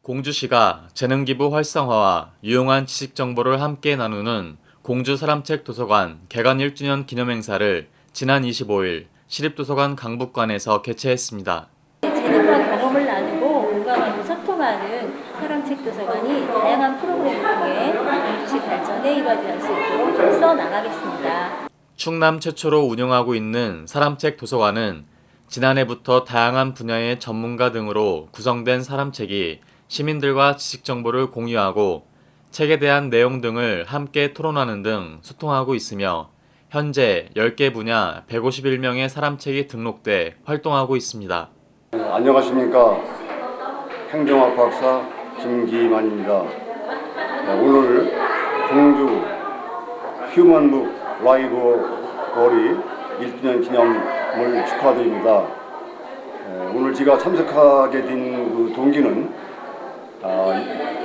공주시가 재능기부 활성화와 유용한 지식정보를 함께 나누는 공주 사람책 도서관 개관 1주년 기념행사를 지난 25일 시립도서관 강북관에서 개최했습니다. 재능과 경험을 나누고 공감하고 소통하는 사람책 도서관이 다양한 프로그램을 통해 공주시 발전에 이바지할 수 있도록 좀써 나가겠습니다. 충남 최초로 운영하고 있는 사람책 도서관은 지난해부터 다양한 분야의 전문가 등으로 구성된 사람책이 시민들과 지식정보를 공유하고 책에 대한 내용 등을 함께 토론하는 등 소통하고 있으며 현재 10개 분야 151명의 사람책이 등록돼 활동하고 있습니다. 안녕하십니까. 행정학 박사 김기만입니다. 오늘 공주 휴먼북 라이브러리 1주년 기념을 축하드립니다. 오늘 제가 참석하게 된 그 동기는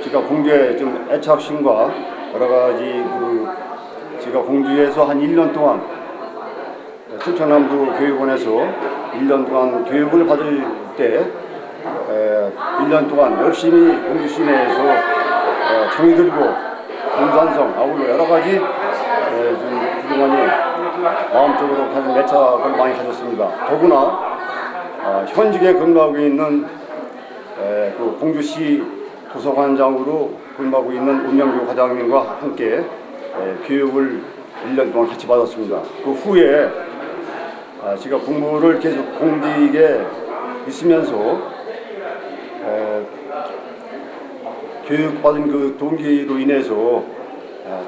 제가 공주에 좀 애착심과 여러 가지 제가 공주에서 한 1년 동안 춘천남도 교육원에서 1년 동안 교육을 받을 때 1년 동안 열심히 공주 시내에서 정이 들고 공산성 아울러 여러 가지 좀 그동안이 마음적으로 가진 애착을 많이 가졌습니다. 더구나 현직에 근무하고 있는 그 공주시 도서관장으로 근무하고 있는 운명교 과장님과 함께 교육을 1년 동안 같이 받았습니다. 그 후에 제가 공부를 계속 공직에 있으면서 교육받은 그 동기로 인해서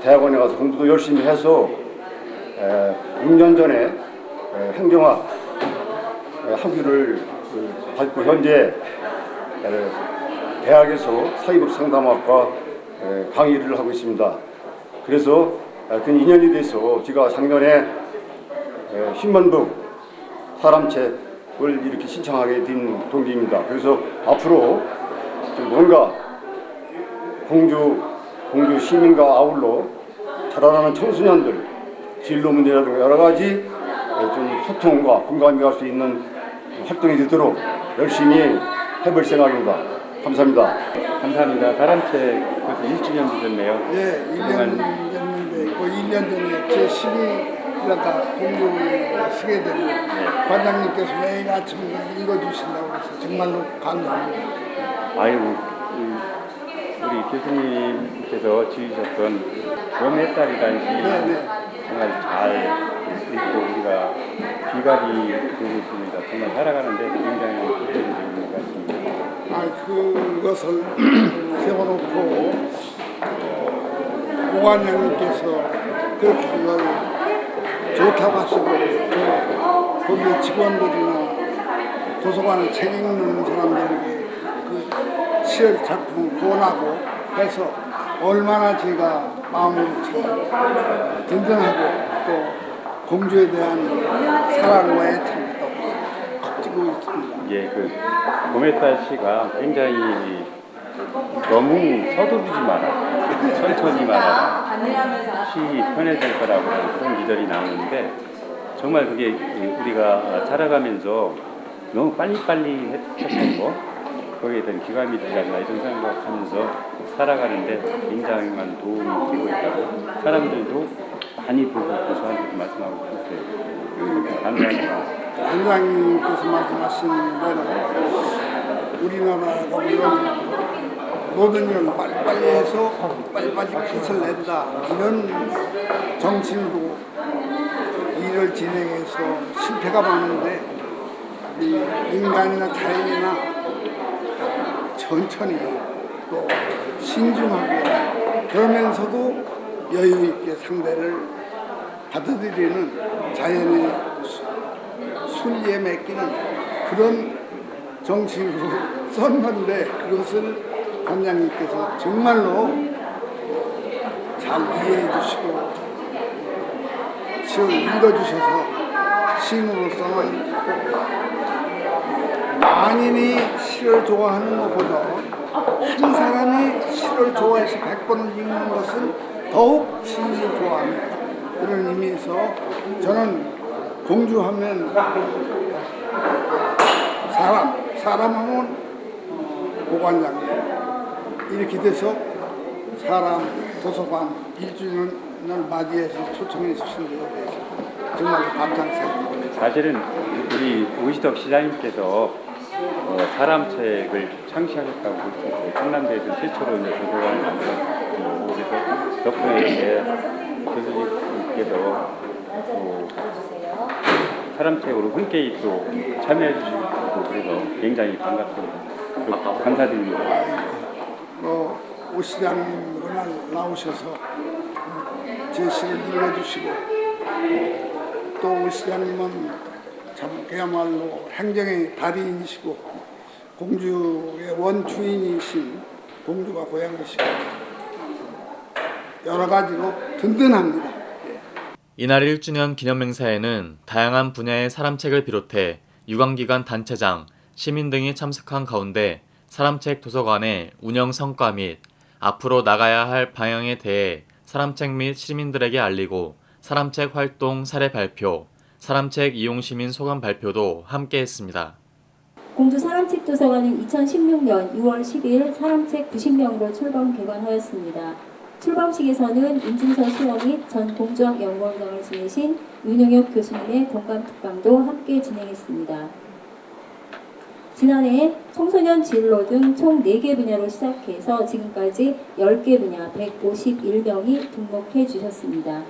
대학원에 가서 공부도 열심히 해서 6년 전에 행정학 학위를 받고 현재 대학에서 사회복 상담학과 강의를 하고 있습니다. 그래서 그 인연이 돼서 제가 작년에 휴먼북 사람책을 이렇게 신청하게 된 동기입니다. 그래서 앞으로 좀 뭔가 공주 시민과 아울러 자라나는 청소년들 진로 문제라든가 여러 가지 좀 소통과 공감이 갈 수 있는 활동이 되도록 열심히 해볼 생각입니다. 감사합니다. 감사합니다. 사람책 벌써 1주년 되셨네요. 네, 1년 됐는데 그 1년 전에 제 시기가 공부를 쓰게 되고 관장님께서 매일 아침 읽어주신다고 해서 정말로 감사합니다. 아유, 우리 교수님께서 지으셨던 봄햇살이라는 시 정말 잘 읽고 우리가 귀감이 되고 있습니다. 정말 살아가는데 굉장히 도움이 되는 것 같습니다. 그것을 세워놓고 오관장님께서 그렇게 그걸 좋다고 하시고 거기 직원들이나 도서관에 책 읽는 사람들에게 그 시를 작품 권하고 해서 얼마나 제가 마음으로 참 든든하고 또 공주에 대한 사랑과 애착이 또 커지고 있습니다. 예, 그 봄햇살 시가 굉장히 너무 서두르지 마라, 천천히 마라, 시 편해질 거라고 그런 기절이 나오는데 정말 그게 우리가 살아가면서 너무 빨리빨리 했던 거 거기에 대한 기감이 들어가나 이런 생각하면서 살아가는데 굉장히 많은 도움이 되고 있다고 사람들도 많이 보고 또 저한테도 말씀하고 있어요. 감사합니다. 원장님께서 말씀하신 대로 우리나라가 물론 모든 걸 빨리빨리 해서 빨리빨리 빛을 낸다 이런 정신으로 일을 진행해서 실패가 많은데 이 인간이나 자연이나 천천히 또 신중하게 그러면서도 여유 있게 상대를 받아들이는 자연의 순리에 맡기는 그런 정신으로 썼는데 그것을 관장님께서 정말로 잘 이해해 주시고 시를 읽어주셔서 시인으로서는 만인이 시를 좋아하는 것보다 한 사람이 시를 좋아해서 100번을 읽는 것은 더욱 시인을 좋아합니다. 그런 의미에서 저는 공주하면 사람하면 고관장님, 이렇게 돼서 사람 도서관 1주년을 맞이해서 초청해 주신 데에 대해서 정말 감사합니다. 사실은 우리 오시덕 시장님께서 사람책을 창시하셨다고 그랬어요. 충남대에서 최초로 이제 도서관을 만들었고, 그래서 덕분에 이렇게 교수님께서 사람책으로 흔쾌히 또 참여해 주시고 그래서 굉장히 반갑습니다. 감사드립니다. 오 시장님 그날 나오셔서 제 시를 읽어주시고 또 오 시장님은 참 그야말로 행정의 달인이시고 공주의 원주인이신 공주가 고향이시고 여러 가지로 든든합니다. 이날 1주년 기념행사에는 다양한 분야의 사람책을 비롯해 유관기관 단체장, 시민 등이 참석한 가운데 사람책 도서관의 운영 성과 및 앞으로 나가야 할 방향에 대해 사람책 및 시민들에게 알리고 사람책 활동 사례 발표, 사람책 이용 시민 소감 발표도 함께 했습니다. 공주 사람책 도서관은 2016년 6월 10일 사람책 90명으로 출범 개관하였습니다. 출범식에서는 임진서 수여 및 전 공주학 연구원장을 지내신 윤용혁 교수님의 공감 특강도 함께 진행했습니다. 지난해 청소년 진로 등 총 4개 분야로 시작해서 지금까지 10개 분야 151명이 등록해 주셨습니다.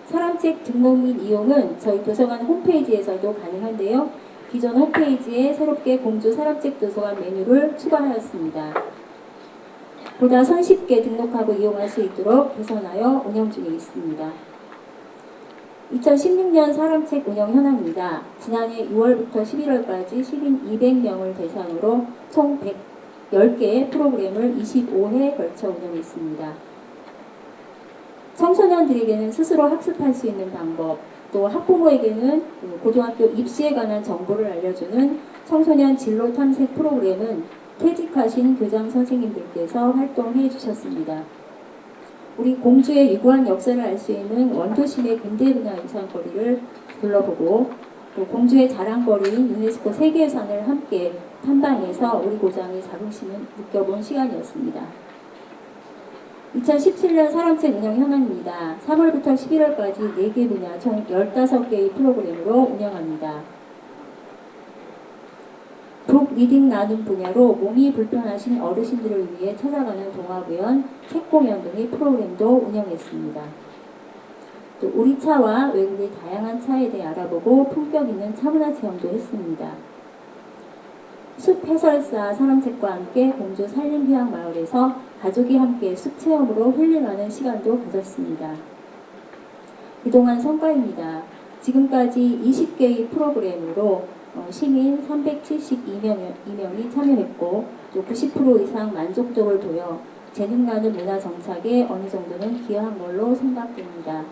사람책 등록 및 이용은 저희 도서관 홈페이지에서도 가능한데요. 기존 홈페이지에 새롭게 공주 사람책 도서관 메뉴를 추가하였습니다. 보다 손쉽게 등록하고 이용할 수 있도록 개선하여 운영 중에 있습니다. 2016년 사람책 운영 현황입니다. 지난해 6월부터 11월까지 시민 200명을 대상으로 총 110개의 프로그램을 25회에 걸쳐 운영했습니다. 청소년들에게는 스스로 학습할 수 있는 방법, 또 학부모에게는 고등학교 입시에 관한 정보를 알려주는 청소년 진로 탐색 프로그램은 퇴직하신 교장 선생님들께서 활동해 주셨습니다. 우리 공주의 유구한 역사를 알 수 있는 원도심의 근대 문화 유산거리를 둘러보고 또 공주의 자랑거리인 유네스코 세계유산을 함께 탐방해서 우리 고장의 자긍심을 느껴본 시간이었습니다. 2017년 사람책 운영 현황입니다. 3월부터 11월까지 4개 분야 총 15개의 프로그램으로 운영합니다. 북 리딩 나눔 분야로 몸이 불편하신 어르신들을 위해 찾아가는 동화구연, 책공연 등의 프로그램도 운영했습니다. 또 우리 차와 외국의 다양한 차에 대해 알아보고 품격 있는 차문화 체험도 했습니다. 숲 해설사 사람책과 함께 공주 산림휴양마을에서 가족이 함께 숲 체험으로 힐링하는 시간도 가졌습니다. 그동안 성과입니다. 지금까지 20개의 프로그램으로 시민 372명이 참여했고 또 90% 이상 만족도를 보여 재능 나눔 문화 정착에 어느 정도는 기여한 걸로 생각됩니다.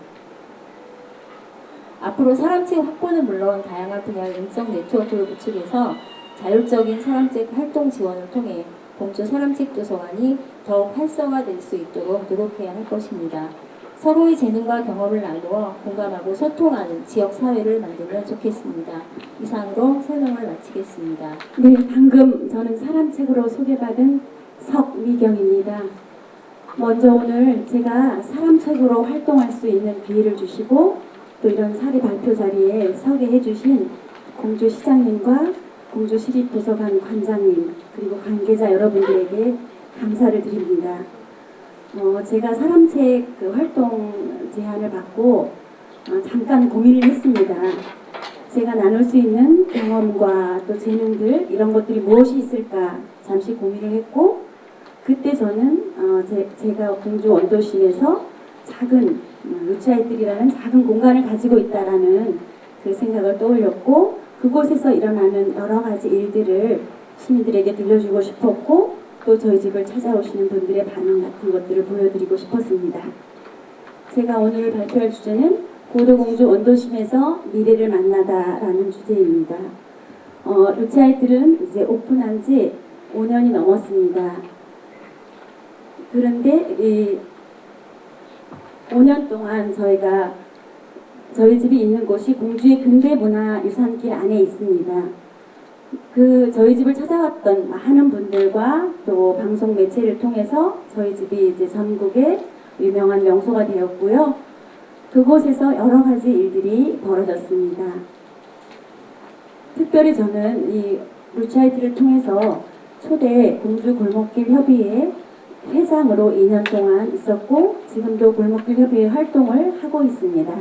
앞으로 사람책 확보는 물론 다양한 분야의 인적 네트워크를 구축해서 자율적인 사람책 활동 지원을 통해 공주 사람책 도서관이 더욱 활성화될 수 있도록 노력해야 할 것입니다. 서로의 재능과 경험을 나누어 공감하고 소통하는 지역사회를 만들면 좋겠습니다. 이상으로 설명을 마치겠습니다. 네, 방금 저는 사람책으로 소개받은 석미경입니다. 먼저 오늘 제가 사람책으로 활동할 수 있는 기회를 주시고 또 이런 사례 발표 자리에 서게 해주신 공주시장님과 공주시립도서관 관장님 그리고 관계자 여러분들에게 감사를 드립니다. 제가 사람책 활동 제안을 받고 잠깐 고민을 했습니다. 제가 나눌 수 있는 경험과 또 재능들 이런 것들이 무엇이 있을까 잠시 고민을 했고 그때 저는 제가 공주 원도심에서 작은 루치아이들이라는 작은 공간을 가지고 있다라는 그 생각을 떠올렸고 그곳에서 일어나는 여러 가지 일들을 시민들에게 들려주고 싶었고 또 저희 집을 찾아오시는 분들의 반응 같은 것들을 보여드리고 싶었습니다. 제가 오늘 발표할 주제는 고도공주 원도심에서 미래를 만나다라는 주제입니다. 루치아이들은 이제 오픈한 지 5년이 넘었습니다. 그런데 이 5년 동안 저희 집이 있는 곳이 공주의 근대문화유산길 안에 있습니다. 저희 집을 찾아왔던 많은 분들과 또 방송 매체를 통해서 저희 집이 이제 전국에 유명한 명소가 되었고요. 그곳에서 여러 가지 일들이 벌어졌습니다. 특별히 저는 이 루치아이트를 통해서 초대 공주 골목길 협의회 회장으로 2년 동안 있었고 지금도 골목길 협의회 활동을 하고 있습니다.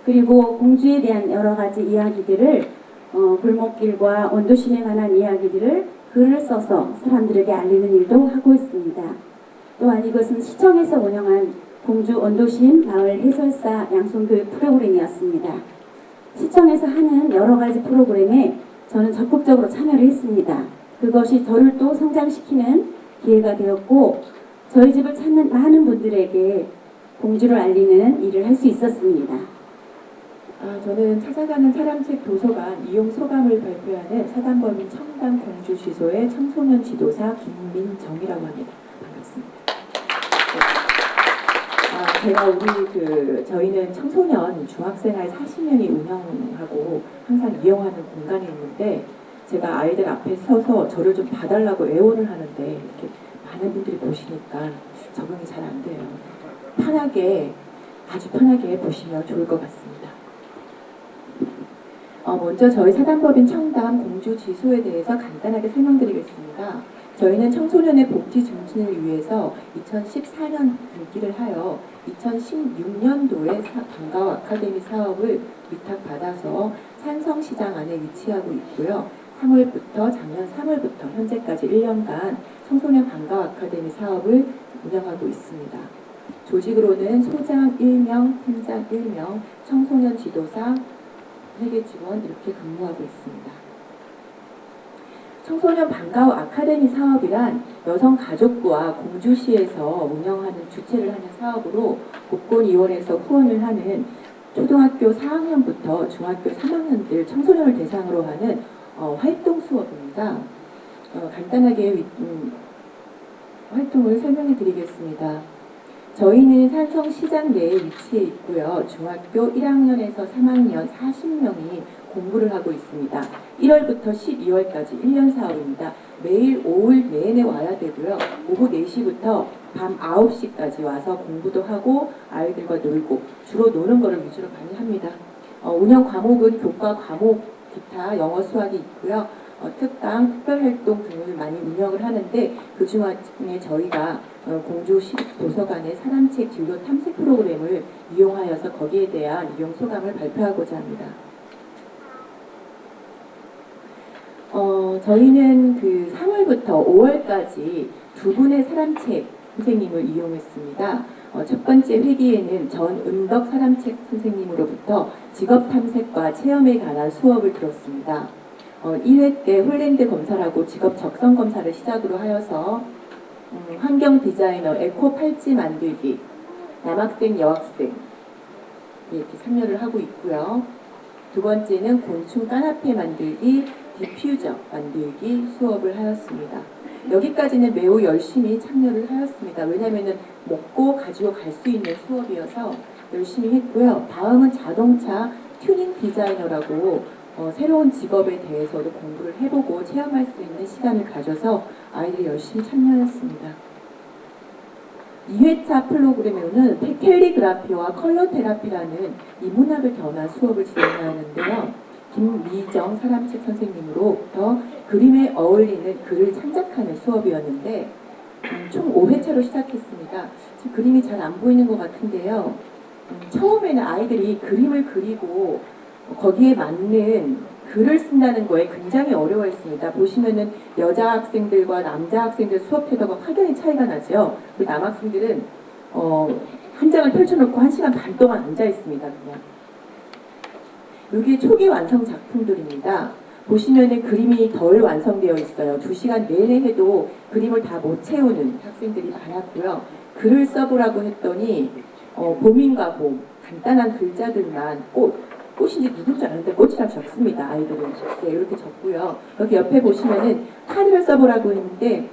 그리고 공주에 대한 여러 가지 이야기들을 골목길과 원도심에 관한 이야기들을 글을 써서 사람들에게 알리는 일도 하고 있습니다. 또한 이것은 시청에서 운영한 공주 원도심 마을 해설사 양손교육 프로그램이었습니다. 시청에서 하는 여러 가지 프로그램에 저는 적극적으로 참여를 했습니다. 그것이 저를 또 성장시키는 기회가 되었고 저희 집을 찾는 많은 분들에게 공주를 알리는 일을 할 수 있었습니다. 저는 찾아가는 사람책 도서관 이용 소감을 발표하는 사단법인 청담 공주시소의 청소년 지도사 김민정이라고 합니다. 반갑습니다. 제가 저희는 청소년 중학생활 40년이 운영하고 항상 이용하는 공간이 있는데 제가 아이들 앞에 서서 저를 좀 봐달라고 애원을 하는데 이렇게 많은 분들이 보시니까 적응이 잘 안 돼요. 편하게 아주 편하게 보시면 좋을 것 같습니다. 먼저 저희 사단법인 청담 공주지소에 대해서 간단하게 설명드리겠습니다. 저희는 청소년의 복지 증진을 위해서 2014년 등기를 하여 2016년도에 방과후 아카데미 사업을 위탁받아서 산성시장 안에 위치하고 있고요. 작년 3월부터 현재까지 1년간 청소년 방과후 아카데미 사업을 운영하고 있습니다. 조직으로는 소장 1명, 팀장 1명, 청소년 지도사, 회계 직원 이렇게 근무하고 있습니다. 청소년 방과후 아카데미 사업이란 여성가족부와 공주시에서 운영하는 주최를 하는 사업으로 복권위원회에서 후원을 하는 초등학교 4학년부터 중학교 3학년들 청소년을 대상으로 하는 활동 수업입니다. 간단하게 활동을 설명해 드리겠습니다. 저희는 산성시장 내에 위치해 있고요. 중학교 1학년에서 3학년 40명이 공부를 하고 있습니다. 1월부터 12월까지 1년 사업입니다. 매일 오후 내내 와야 되고요. 오후 4시부터 밤 9시까지 와서 공부도 하고 아이들과 놀고 주로 노는 거를 위주로 많이 합니다. 운영 과목은 교과 과목, 기타, 영어, 수학이 있고요. 특강, 특별활동 등을 많이 운영을 하는데 그 중에 저희가 공주시 도서관의 사람책 진로 탐색 프로그램을 이용하여서 거기에 대한 이용 소감을 발표하고자 합니다. 저희는 3월부터 5월까지 두 분의 사람책 선생님을 이용했습니다. 첫 번째 회기에는 전은덕 사람책 선생님으로부터 직업 탐색과 체험에 관한 수업을 들었습니다. 1회 때 홀랜드 검사라고 직업 적성 검사를 시작으로 하여서 환경 디자이너, 에코 팔찌 만들기, 남학생, 여학생 이렇게 참여를 하고 있고요. 두 번째는 곤충 까나페 만들기, 디퓨저 만들기 수업을 하였습니다. 여기까지는 매우 열심히 참여를 하였습니다. 왜냐하면 먹고 가지고 갈 수 있는 수업이어서 열심히 했고요. 다음은 자동차 튜닝 디자이너라고 새로운 직업에 대해서도 공부를 해보고 체험할 수 있는 시간을 가져서 아이들이 열심히 참여했습니다. 2회차 프로그램으로는 캘리그라피와 컬러 테라피라는 인문학을 겸한 수업을 진행하는데요. 김미정 사람책 선생님으로부터 그림에 어울리는 글을 창작하는 수업이었는데 총 5회차로 시작했습니다. 지금 그림이 잘 안 보이는 것 같은데요. 처음에는 아이들이 그림을 그리고 거기에 맞는 글을 쓴다는 거에 굉장히 어려워했습니다. 보시면은 여자 학생들과 남자 학생들 수업 태도가 확연히 차이가 나죠. 우리 남학생들은 한 장을 펼쳐놓고 1시간 반 동안 앉아 있습니다. 그냥. 이게 초기 완성 작품들입니다. 보시면은 그림이 덜 완성되어 있어요. 2시간 내내 해도 그림을 다 못 채우는 학생들이 많았고요. 글을 써보라고 했더니 봄인가 봄, 간단한 글자들만 꽃인지 누군지 아는데 꽃이라고 적습니다. 아이들은 네, 이렇게 적고요. 여기 옆에 보시면은 카드를 써보라고 했는데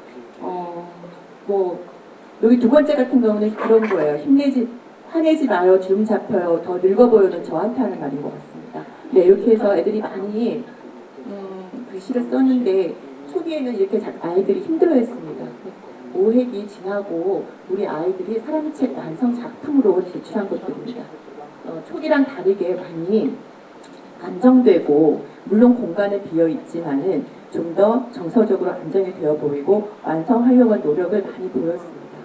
여기 두 번째 같은 경우는 그런 거예요. 화내지 마요, 주름 잡혀요, 더 늙어 보여는 저한테 하는 말인 것 같습니다. 네, 이렇게 해서 애들이 많이 글씨를 썼는데 초기에는 이렇게 아이들이 힘들어했습니다. 5회기 지나고 우리 아이들이 사람책 완성 작품으로 제출한 것들입니다. 초기랑 다르게 많이 안정되고 물론 공간은 비어 있지만은 좀 더 정서적으로 안정이 되어 보이고 완성하려고 노력을 많이 보였습니다.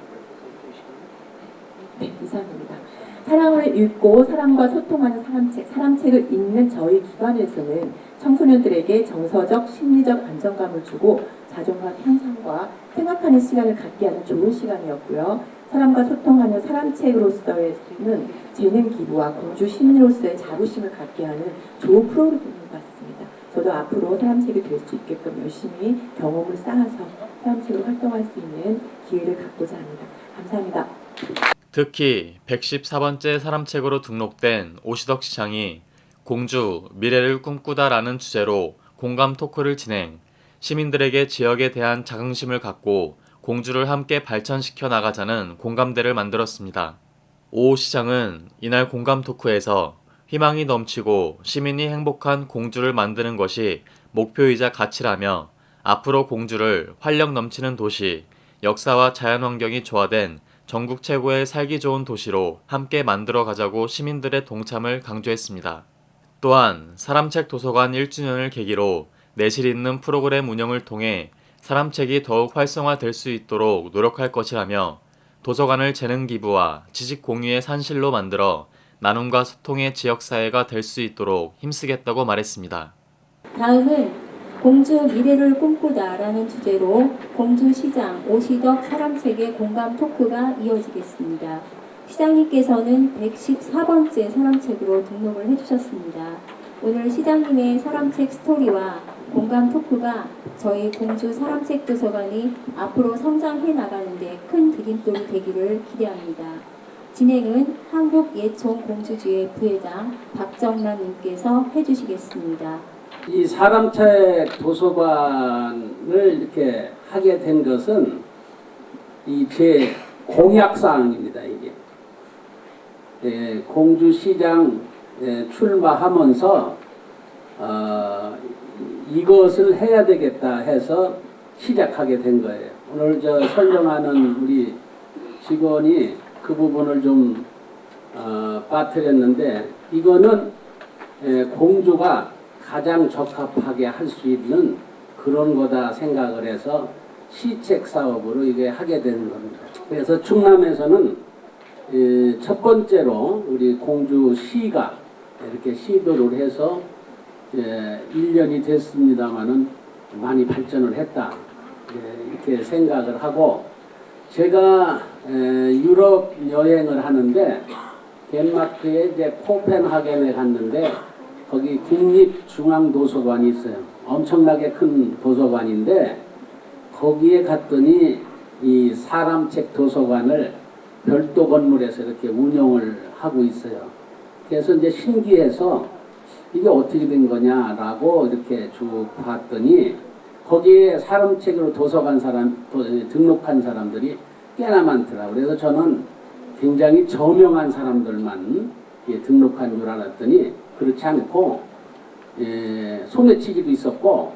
네, 이상입니다. 사랑을 읽고 사람과 소통하는 사람책을 읽는 저희 기관에서는 청소년들에게 정서적, 심리적 안정감을 주고 자존감 향상과 생각하는 시간을 갖게 하는 좋은 시간이었고요. 사람과 소통하는 사람책으로서의 재능 기부와 공주 시민으로서의 자부심을 갖게 하는 좋은 프로그램인 것 같습니다. 저도 앞으로 사람책이 될 수 있게끔 열심히 경험을 쌓아서 사람책으로 활동할 수 있는 기회를 갖고자 합니다. 감사합니다. 특히 114번째 사람책으로 등록된 오시덕 시장이 공주 미래를 꿈꾸다라는 주제로 공감 토크를 진행, 시민들에게 지역에 대한 자긍심을 갖고 공주를 함께 발전시켜 나가자는 공감대를 만들었습니다. 오 시장은 이날 공감 토크에서 희망이 넘치고 시민이 행복한 공주를 만드는 것이 목표이자 가치라며 앞으로 공주를 활력 넘치는 도시, 역사와 자연환경이 조화된 전국 최고의 살기 좋은 도시로 함께 만들어 가자고 시민들의 동참을 강조했습니다. 또한 사람책 도서관 1주년을 계기로 내실 있는 프로그램 운영을 통해 사람책이 더욱 활성화될 수 있도록 노력할 것이라며 도서관을 재능 기부와 지식 공유의 산실로 만들어 나눔과 소통의 지역사회가 될 수 있도록 힘쓰겠다고 말했습니다. 다음은 공주 미래를 꿈꾸다라는 주제로 공주시장 오시덕 사람책의 공감 토크가 이어지겠습니다. 시장님께서는 114번째 사람책으로 등록을 해주셨습니다. 오늘 시장님의 사람책 스토리와 공감 토크가 저희 공주 사람책 도서관이 앞으로 성장해 나가는데 큰 디딤돌이 되기를 기대합니다. 진행은 한국예촌공주주의 부회장 박정란님께서 해주시겠습니다. 이 사람책 도서관을 이렇게 하게 된 것은 이 제 공약사항입니다. 이게 공주시장 출마하면서 이것을 해야 되겠다 해서 시작하게 된 거예요. 오늘 설명하는 우리 직원이 그 부분을 좀 빠뜨렸는데 이거는 공주가 가장 적합하게 할 수 있는 그런 거다 생각을 해서 시책 사업으로 이게 하게 되는 겁니다. 그래서 충남에서는 첫 번째로 우리 공주시가 이렇게 시도를 해서 1년이 됐습니다마는 많이 발전을 했다 이렇게 생각을 하고 제가 유럽 여행을 하는데 덴마크의 이제 코펜하겐에 갔는데 거기 국립중앙도서관이 있어요. 엄청나게 큰 도서관인데 거기에 갔더니 이 사람책 도서관을 별도 건물에서 이렇게 운영을 하고 있어요. 그래서 이제 신기해서 이게 어떻게 된 거냐라고 이렇게 쭉 봤더니 거기에 사람책으로 도서관 등록한 사람들이 꽤나 많더라고요. 그래서 저는 굉장히 저명한 사람들만 등록한 줄 알았더니 그렇지 않고 소매치기도 있었고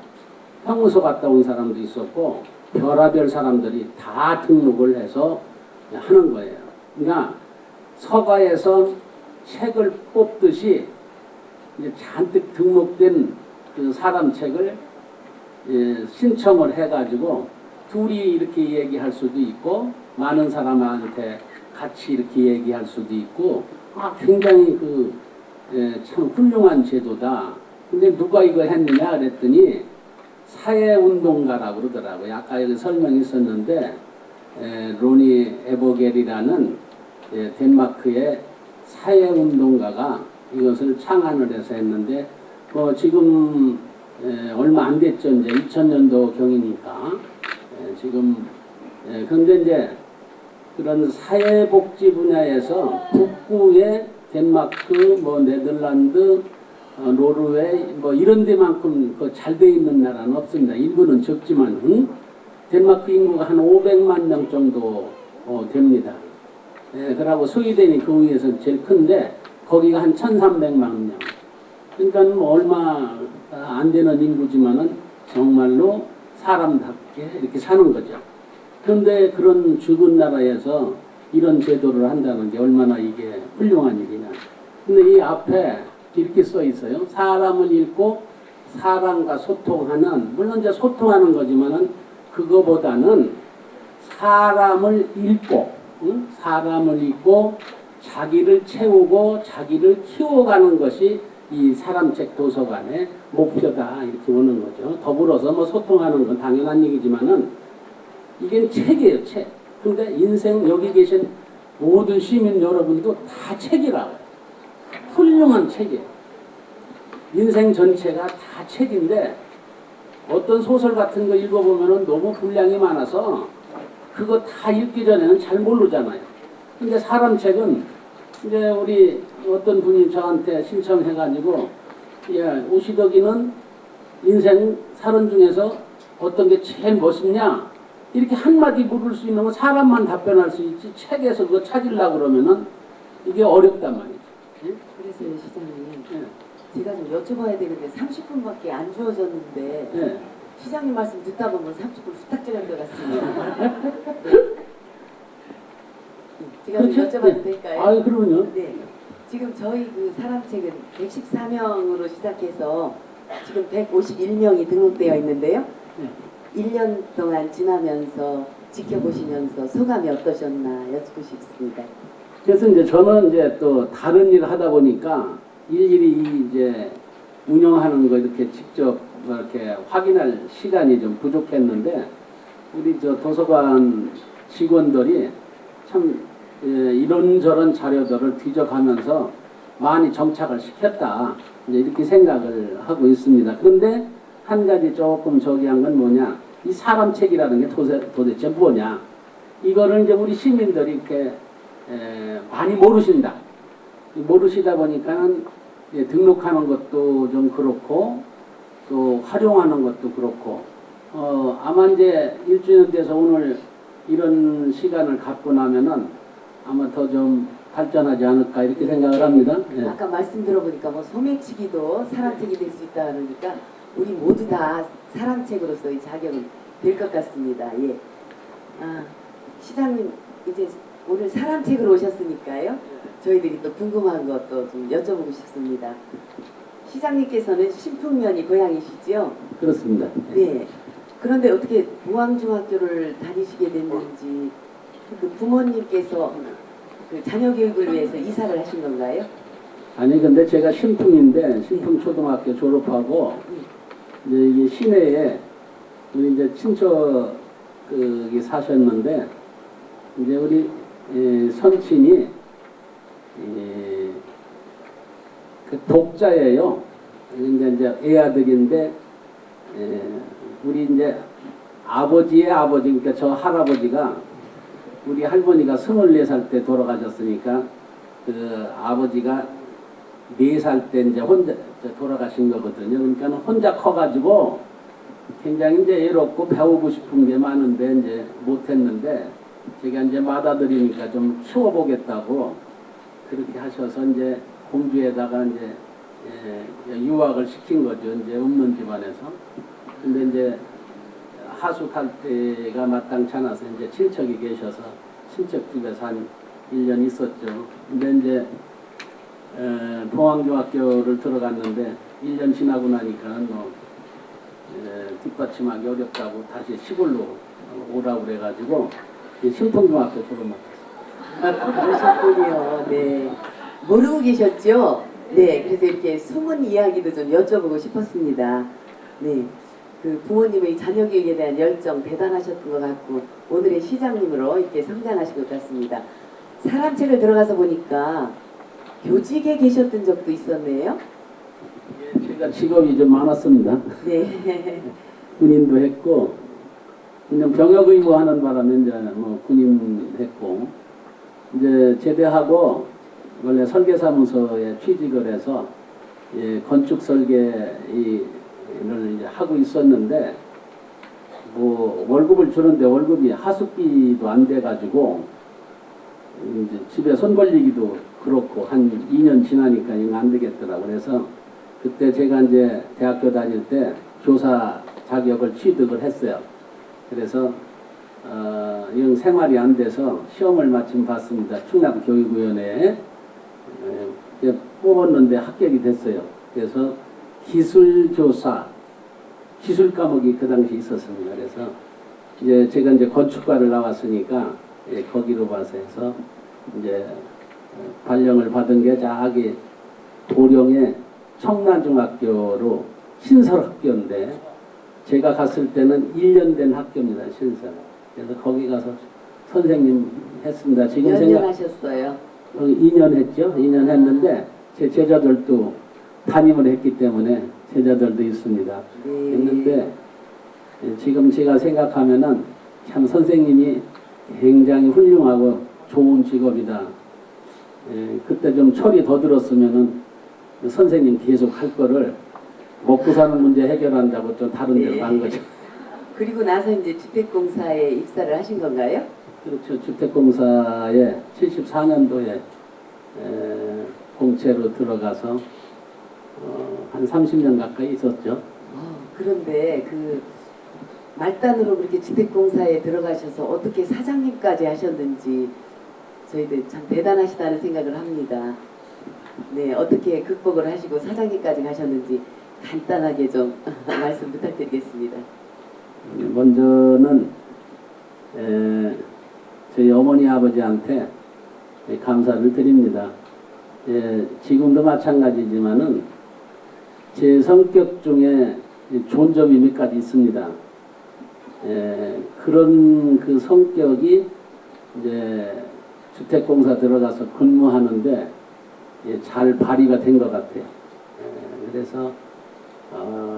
형무소 갔다 온 사람도 있었고 별하별 사람들이 다 등록을 해서 하는 거예요. 그러니까 서가에서 책을 뽑듯이 이제 잔뜩 등록된 그 사람책을 신청을 해가지고 둘이 이렇게 얘기할 수도 있고 많은 사람한테 같이 이렇게 얘기할 수도 있고 굉장히 참 훌륭한 제도다. 근데 누가 이거 했느냐 그랬더니 사회운동가라고 그러더라고요. 아까 여기 설명이 있었는데 로니 에버겔이라는 덴마크의 사회운동가가 이것을 창안을 해서 했는데 지금 얼마 안 됐죠. 이제 2000년도 경이니까 지금 그런데 이제 그런 사회복지 분야에서 북부의 덴마크, 네덜란드, 노르웨이 이런 데만큼 잘 돼 있는 나라는 없습니다. 인구는 적지만 덴마크 인구가 한 500만 명 정도 됩니다. 그러고 스웨덴이 그 위에서 제일 큰데 거기가 한 1300만 명. 그러니까 얼마 안 되는 인구지만은 정말로 사람답게 이렇게 사는 거죠. 그런데 그런 죽은 나라에서 이런 제도를 한다는 게 얼마나 이게 훌륭한 일이냐. 근데 이 앞에 이렇게 써 있어요. 사람을 읽고 사람과 소통하는, 물론 이제 소통하는 거지만은 그거보다는 사람을 읽고, 응? 사람을 읽고 자기를 채우고 자기를 키워가는 것이 이 사람책 도서관의 목표다, 이렇게 보는 거죠. 더불어서 뭐 소통하는 건 당연한 얘기지만은 이게 책이에요, 책. 그러니까 인생 여기 계신 모든 시민 여러분도 다 책이라고요. 훌륭한 책이에요. 인생 전체가 다 책인데 어떤 소설 같은 거 읽어보면은 너무 분량이 많아서 그거 다 읽기 전에는 잘 모르잖아요. 근데 사람 책은 이제 우리 어떤 분이 저한테 신청해가지고, 야, 오시덕이는 인생 사는 중에서 어떤 게 제일 멋있냐? 이렇게 한마디 물을 수 있는 건 사람만 답변할 수 있지, 책에서 그거 찾으려고 그러면은 이게 어렵단 말이죠. 예? 그래서요, 시장님. 예. 제가 좀 여쭤봐야 되는데 30분밖에 안 주어졌는데 예. 시장님 말씀 듣다 보면 30분 후딱 지난 것 같습니다. 네. 제가 좀 그렇죠? 여쭤봐도 네. 될까요? 아유, 그러면요. 네. 지금 저희 그 사람책은 114명으로 시작해서 지금 151명이 등록되어 있는데요. 네. 1년 동안 지나면서 지켜보시면서 소감이 어떠셨나 여쭙고 싶습니다. 그래서 이제 저는 이제 또 다른 일을 하다 보니까 일일이 이제 운영하는 거 이렇게 직접 이렇게 확인할 시간이 좀 부족했는데, 우리 저 도서관 직원들이 참 이런저런 자료들을 뒤져가면서 많이 정착을 시켰다, 이제 이렇게 생각을 하고 있습니다. 그런데 한 가지 조금 저기한 건 뭐냐, 이 사람 책이라는 게 도대체 뭐냐, 이거를 이제 우리 시민들이 이렇게 많이 모르신다. 모르시다 보니까는 등록하는 것도 좀 그렇고 또 활용하는 것도 그렇고, 아마 이제 1주년 돼서 오늘 이런 시간을 갖고 나면은 아마 더 좀 발전하지 않을까, 이렇게 생각을 합니다. 예. 아까 말씀 들어보니까 뭐 소매치기도 사람책이 될 수 있다 그러니까 우리 모두 다 사람책으로서의 자격은 될 것 같습니다. 예. 아, 시장님 이제 오늘 사람책으로 오셨으니까요. 저희들이 또 궁금한 것도 좀 여쭤보고 싶습니다. 시장님께서는 신풍면이 고향이시죠? 그렇습니다. 네. 그런데 어떻게 무왕중학교를 다니시게 됐는지, 그 부모님께서 그 자녀 교육을 위해서 이사를 하신 건가요? 아니, 근데 제가 신풍인데 신풍초등학교 졸업하고 이제 이게 시내에 우리 이제 친척이 사셨는데, 이제 우리 선친이 그 독자예요. 이제 애아들인데, 우리 이제 아버지의 아버지, 그러니까 저 할아버지가 우리 할머니가 24살 때 돌아가셨으니까 그 아버지가 4살 때 이제 혼자 돌아가신 거거든요. 그러니까 혼자 커가지고 굉장히 이제 외롭고 배우고 싶은 게 많은데 이제 못했는데, 제가 이제 맏아들이니까 좀 키워보겠다고 그렇게 하셔서 이제 공주에다가 이제 유학을 시킨 거죠. 이제 없는 집안에서. 근데 이제 하숙할 때가 마땅치 않아서 이제 친척이 계셔서 친척 집에서 한 1년 있었죠. 근데 이제 봉황중학교를 들어갔는데 1년 지나고 나니까 뭐 뒷받침하기 어렵다고 다시 시골로 오라고 그래가지고 신풍중학교 졸업했어요. 그러셨군요. 네. 모르고 계셨죠? 네. 그래서 이렇게 숨은 이야기도 좀 여쭤보고 싶었습니다. 네. 그 부모님의 자녀 교육에 대한 열정 대단하셨던 것 같고 오늘의 시장님으로 이렇게 성장하신 것 같습니다. 사람책을 들어가서 보니까 교직에 계셨던 적도 있었네요. 제가 직업이 좀 많았습니다. 네. 군인도 했고, 그냥 병역 의무하는 바람에 이제 뭐 군인 했고, 이제 제대하고 원래 설계사무소에 취직을 해서 건축 설계를 이제 하고 있었는데, 뭐 월급을 주는데 월급이 하숙비도 안 돼가지고 이제 집에 손 걸리기도 그렇고 한 2년 지나니까 이거 안 되겠더라고. 그래서 그때 제가 이제 대학교 다닐 때 교사 자격을 취득을 했어요. 그래서 이런 생활이 안 돼서 시험을 마침 봤습니다. 충남교육위원회에 뽑았는데 합격이 됐어요. 그래서 기술교사, 기술 과목이 그 당시 있었습니다. 그래서 이제 제가 이제 건축과를 나왔으니까 거기로 봐서 해서 이제 발령을 받은 게 저기 도령의 청란중학교로 신설학교인데 제가 갔을 때는 1년 된 학교입니다. 신설. 그래서 거기 가서 선생님 했습니다. 지금 몇 년 생각 하셨어요? 거기 2년 했죠. 2년 했는데 제 제자들도 담임을 했기 때문에 제자들도 있습니다. 했는데 지금 제가 생각하면은 참 선생님이 굉장히 훌륭하고 좋은 직업이다. 그때 좀 철이 더 들었으면은 선생님 계속 할 거를 먹고 사는 문제 해결한다고 좀 다른 데로 간 거죠. 그리고 나서 이제 주택공사에 입사를 하신 건가요? 그렇죠. 주택공사에 74년도에 공채로 들어가서 한 30년 가까이 있었죠. 그런데 그 말단으로 그렇게 주택공사에 들어가셔서 어떻게 사장님까지 하셨는지 저희들 참 대단하시다는 생각을 합니다. 네, 어떻게 극복을 하시고 사장님까지 가셨는지 간단하게 좀 말씀 부탁드리겠습니다. 먼저는 저희 어머니 아버지한테 감사를 드립니다. 지금도 마찬가지지만은 제 성격 중에 좋은 점이 몇 가지 있습니다. 그런 그 성격이 이제 주택공사 들어가서 근무하는데 잘 발휘가 된 것 같아요. 그래서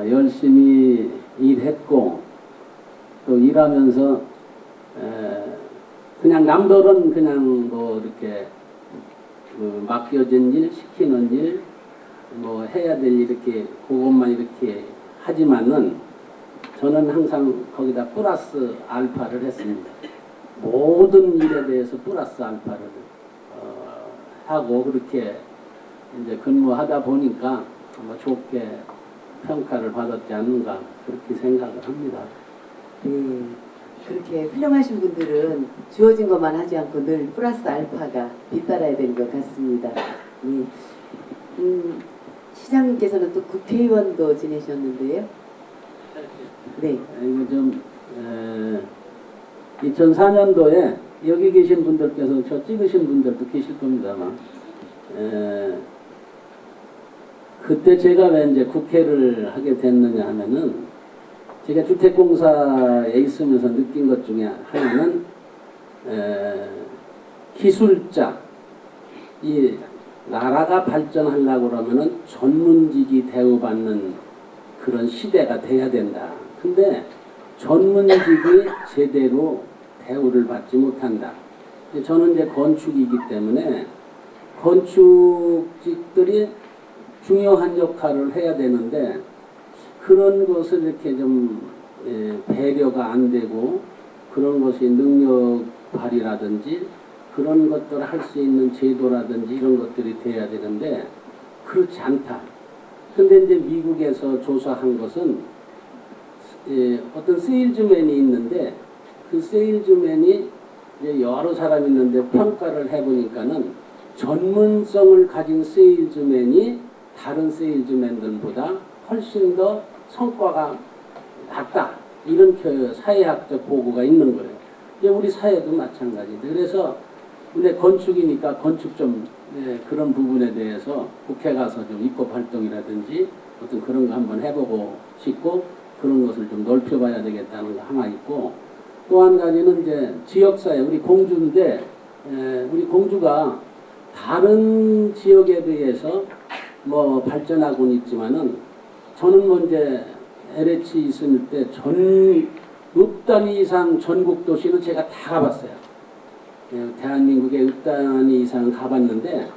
열심히 일했고 또 일하면서 그냥 남들은 그냥 뭐 이렇게 그 맡겨진 일, 시키는 일, 뭐 해야 될 일 이렇게 그것만 이렇게 하지만은 저는 항상 거기다 플러스 알파를 했습니다. 모든 일에 대해서 플러스 알파를 하고 그렇게 이제 근무하다 보니까 아마 좋게 평가를 받았지 않는가 그렇게 생각을 합니다. 그렇게 훌륭하신 분들은 주어진 것만 하지 않고 늘 플러스 알파가 뒤따라야 되는 것 같습니다. 시장님께서는 또 국회의원도 지내셨는데요. 네. 이거 좀 2004년도에 여기 계신 분들께서 저 찍으신 분들도 계실 겁니다만 그때 제가 왜 이제 국회를 하게 됐느냐 하면은 제가 주택공사에 있으면서 느낀 것 중에 하나는 기술자 이 나라가 발전하려고 그러면은 전문직이 대우받는 그런 시대가 돼야 된다. 근데 전문직이 제대로 대우를 받지 못한다. 저는 이제 건축이기 때문에 건축직들이 중요한 역할을 해야 되는데 그런 것을 이렇게 좀 배려가 안 되고 그런 것이 능력 발휘라든지 그런 것들을 할 수 있는 제도라든지 이런 것들이 돼야 되는데 그렇지 않다. 근데 이제 미국에서 조사한 것은 어떤 세일즈맨이 있는데 그 세일즈맨이 이제 여러 사람이 있는데 평가를 해보니까는 전문성을 가진 세일즈맨이 다른 세일즈맨들보다 훨씬 더 성과가 낮다. 이런 사회학적 보고가 있는 거예요. 이제 우리 사회도 마찬가지인데 그래서 근데 건축이니까 건축 좀 그런 부분에 대해서 국회 가서 좀 입법 활동이라든지 어떤 그런 거 한번 해보고 싶고 그런 것을 좀 넓혀봐야 되겠다는 거 하나 있고 또 한 가지는 이제 지역사회 우리 공주인데 우리 공주가 다른 지역에 비해서 뭐 발전하고는 있지만은 저는 뭐 이제 LH 있을 때 전 6단위 이상 전국 도시는 제가 다 가봤어요. 대한민국의 6단위 이상 가봤는데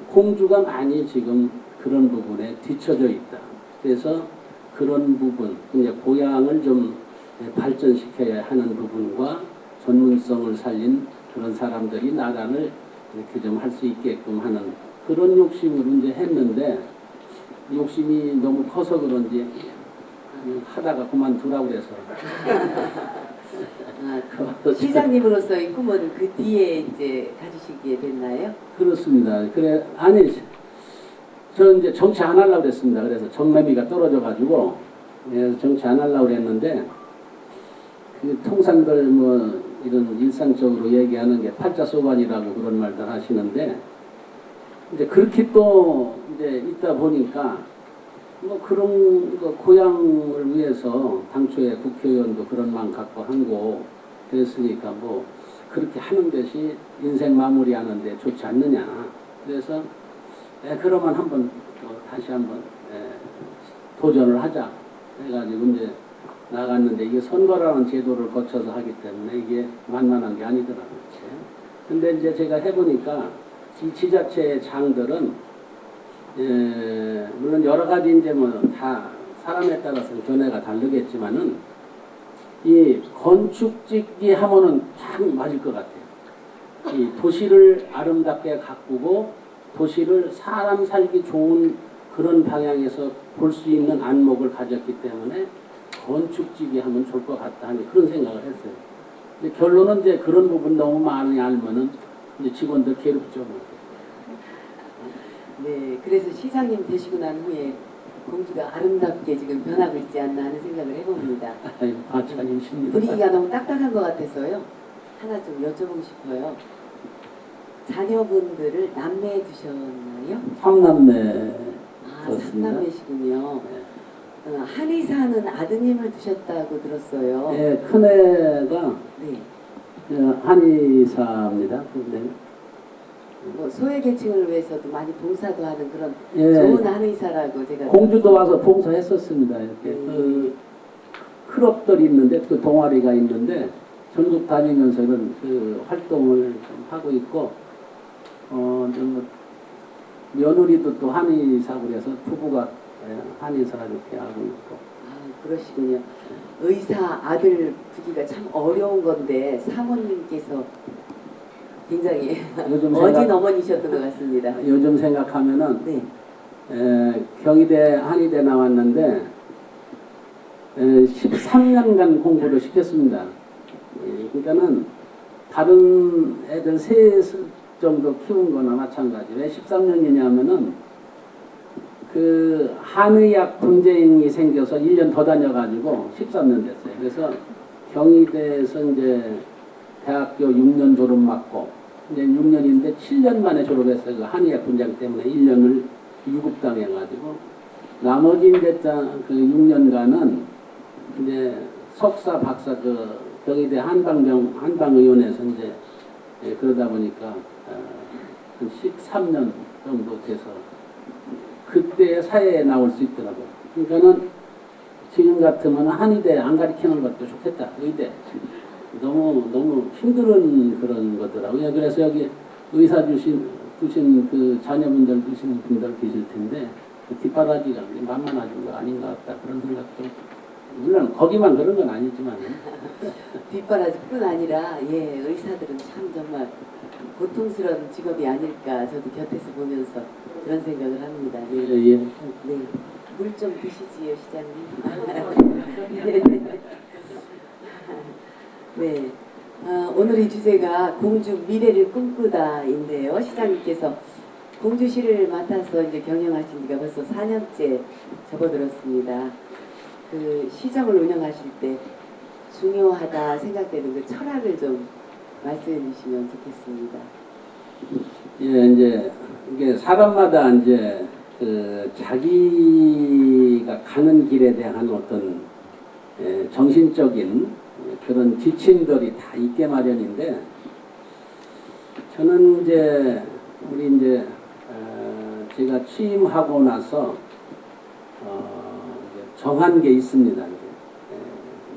공주가 많이 지금 그런 부분에 뒤처져 있다. 그래서 그런 부분, 이제 고향을 좀 발전시켜야 하는 부분과 전문성을 살린 그런 사람들이 나라를 이렇게 좀 할 수 있게끔 하는 그런 욕심으로 이제 했는데 욕심이 너무 커서 그런지 하다가 그만두라고 그래서. 시장님으로서의 꿈은 그 뒤에 이제 가지시게 됐나요? 그렇습니다. 그래 아니 저는 이제 정치 안 하려고 그랬습니다. 그래서 정매미가 떨어져가지고 정치 안 하려고 그랬는데 그 통상들 뭐 이런 일상적으로 얘기하는 게 팔자소관이라고 그런 말들 하시는데 이제 그렇게 또 이제 있다 보니까 뭐 그런 거 고향을 위해서 당초에 국회의원도 그런 마음 갖고 한 거 그랬으니까 뭐 그렇게 하는 것이 인생 마무리하는데 좋지 않느냐. 그래서 그러면 한번 다시 한번 도전을 하자 해가지고 이제 나갔는데 이게 선거라는 제도를 거쳐서 하기 때문에 이게 만만한 게 아니더라고요. 근데 이제 제가 해보니까 이 지자체의 장들은 물론 여러 가지 이제 뭐 다 사람에 따라서 견해가 다르겠지만은 이 건축짓기 하면은 참 맞을 것 같아요. 이 도시를 아름답게 가꾸고 도시를 사람 살기 좋은 그런 방향에서 볼 수 있는 안목을 가졌기 때문에 건축짓기 하면 좋을 것 같다 하는 그런 생각을 했어요. 근데 결론은 이제 그런 부분 너무 많이 알면은 이제 직원들 괴롭죠. 뭐. 네, 그래서 시장님 되시고 난 후에 공주가 아름답게 지금 변하고 있지 않나 하는 생각을 해봅니다. 과찬이십니다. 분위기가 너무 딱딱한 것 같아서요. 하나 좀 여쭤보고 싶어요. 자녀분들을 남매에 두셨나요? 3남매 아, 그렇습니다. 3남매시군요. 한의사는 아드님을 두셨다고 들었어요. 네, 큰애가 네. 한의사입니다. 근데 뭐 소외계층을 위해서도 많이 봉사도 하는 그런 예, 좋은 한의사라고 제가 공주도 와서 봉사했었습니다. 이렇게 그 클럽들이 있는데 그 동아리가 있는데 전국 다니면서 그 활동을 좀 하고 있고 좀 며느리도 또 한의사고 그래서 부부가 한의사 이렇게 하고 있고. 아, 그러시군요. 의사 아들 두기가 참 어려운 건데 사모님께서 굉장히 어진 어머니셨던 것 같습니다. 요즘 생각하면은 네. 경희대 한의대 나왔는데 13년간 공부를 시켰습니다. 그러니까는 다른 애들 3 정도 키운 거나 마찬가지. 왜 13년이냐면은 그 한의학 분쟁이 생겨서 1년 더 다녀가지고 13년 됐어요. 그래서 경희대에서 이제 대학교 6년 졸업 맞고 이제 6년인데 7년 만에 졸업했어요. 그 한의학 분쟁 때문에 1년을 유급당해가지고 나머지 이제 그 6년간은 이제 석사, 박사 그 경희대 한방의원에서 이제 그러다 보니까 한 13년 정도 돼서 그때 사회에 나올 수 있더라고요. 그러니까는 지금 같으면 한의대 안 가르치는 것도 좋겠다. 의대. 너무 힘든 그런 거더라고요. 그래서 여기 의사 두신 그 자녀분들 두신 분들 계실 텐데 그 뒷바라지가 만만하신 거 아닌 것 같다. 그런 생각도 물론 거기만 그런 건 아니지만 뒷바라지뿐 아니라 의사들은 참 정말 고통스러운 직업이 아닐까 저도 곁에서 보면서 그런 생각을 합니다. 네. 네. 물 좀 드시지요, 시장님. 네. 오늘의 주제가 공주 미래를 꿈꾸다인데요. 시장님께서 공주시를 맡아서 이제 경영하신 지가 벌써 4년째 접어들었습니다. 그 시정을 운영하실 때 중요하다 생각되는 그 철학을 좀 말씀해 주시면 좋겠습니다. 예, 이제 이게 사람마다 이제 그 자기가 가는 길에 대한 어떤 정신적인 그런 지침들이 다 있게 마련인데 저는 이제 우리 이제 제가 취임하고 나서 정한 게 있습니다.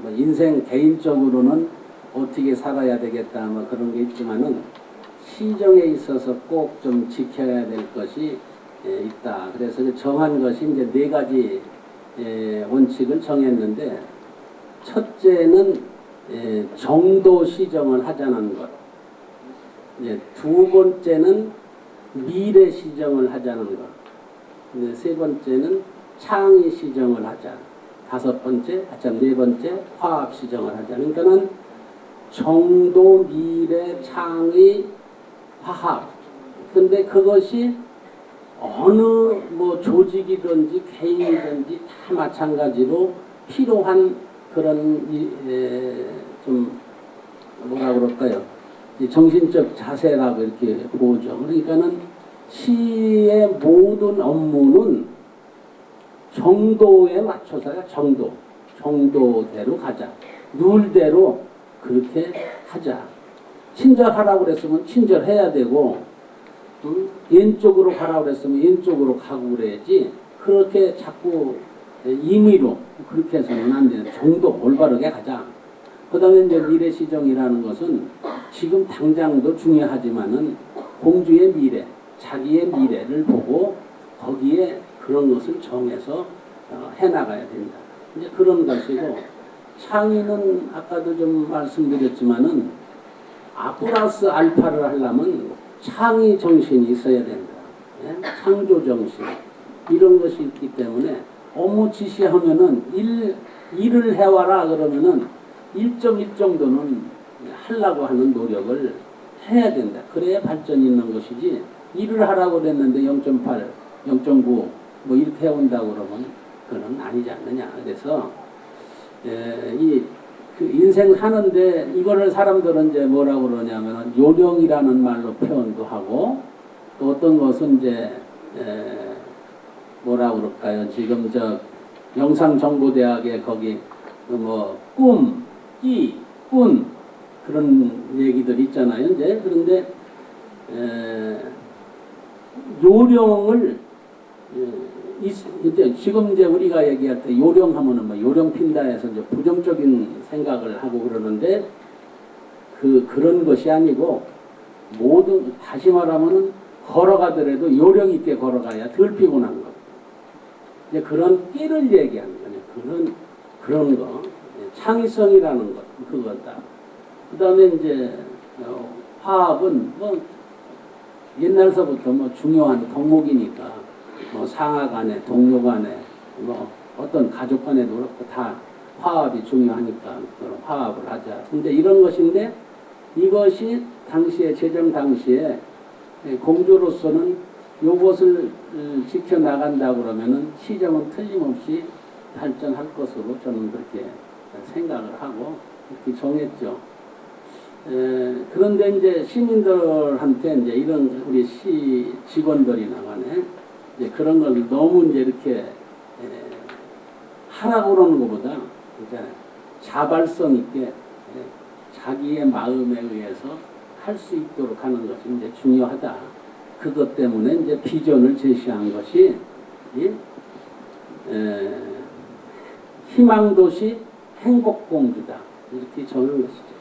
뭐 인생 개인적으로는 어떻게 살아야 되겠다 뭐 그런 게 있지만은 시정에 있어서 꼭 좀 지켜야 될 것이 있다. 그래서 정한 것이 이제 4가지 원칙을 정했는데 첫째는 정도 시정을 하자는 것. 2번째는 미래 시정을 하자는 것. 3번째는 창의 시정을 하자. 네 번째 화합 시정을 하자. 그러니까는 정도, 미래, 창의, 화합. 근데 그것이 어느 뭐 조직이든지 개인이든지 다 마찬가지로 필요한 그런 좀 뭐라 그럴까요? 이 정신적 자세라고 이렇게 보죠. 그러니까는 시의 모든 업무는 정도에 맞춰서야 정도대로 가자. 룰대로 그렇게 하자. 친절하라고 그랬으면 친절해야 되고, 왼쪽으로 가라고 그랬으면 왼쪽으로 가고 그래야지. 그렇게 자꾸 임의로 그렇게 해서는 안 되는 정도 올바르게 가자. 그 다음에 이제 미래시정이라는 것은 지금 당장도 중요하지만은 공주의 미래, 자기의 미래를 보고 거기에 그런 것을 정해서 해나가야 된다. 이제 그런 것이고, 창의는 아까도 좀 말씀드렸지만은 플러스 알파를 하려면 창의 정신이 있어야 된다. 예? 창조 정신. 이런 것이 있기 때문에 업무 지시하면은 일을 해와라 그러면은 1.1 정도는 하려고 하는 노력을 해야 된다. 그래야 발전이 있는 것이지, 일을 하라고 그랬는데 0.8, 0.9 뭐 이렇게 해온다고 그러면 그건 아니지 않느냐. 그래서 그 인생 사는데 이거를 사람들은 이제 뭐라고 그러냐면 요령이라는 말로 표현도 하고, 또 어떤 것은 이제 뭐라고 그럴까요? 지금 저 영상정보대학에 거기 뭐 꿈, 끼, 꾼 그런 얘기들 있잖아요. 이제 그런데 요령을 이제 지금 이제 우리가 얘기할 때 요령하면은 뭐 요령 핀다 해서 이제 부정적인 생각을 하고 그러는데, 그런 것이 아니고, 모든 다시 말하면은 걸어가더라도 요령 있게 걸어가야 덜 피곤한 거. 이제 그런 끼를 얘기하는 거냐. 그런 거. 창의성이라는 것, 그거다. 그 다음에 이제 화합은 뭐 옛날서부터 뭐 중요한 덕목이니까, 뭐 상하 간에, 동료 간에, 뭐 어떤 가족 간에도 그렇고 다 화합이 중요하니까 그런 화합을 하자. 근데 이런 것인데, 이것이 당시에, 제정 당시에 공주로서는 요것을 지켜나간다 그러면은 시정은 틀림없이 발전할 것으로 저는 그렇게 생각을 하고 이렇게 정했죠. 그런데 이제 시민들한테 이제 이런 우리 시 직원들이나 간에 이제 그런 걸 너무 이제 이렇게 하라고 그러는 것보다 이제 자발성 있게 자기의 마음에 의해서 할 수 있도록 하는 것이 이제 중요하다. 그것 때문에 이제 비전을 제시한 것이 희망도시 행복공주다. 이렇게 정한 것이죠.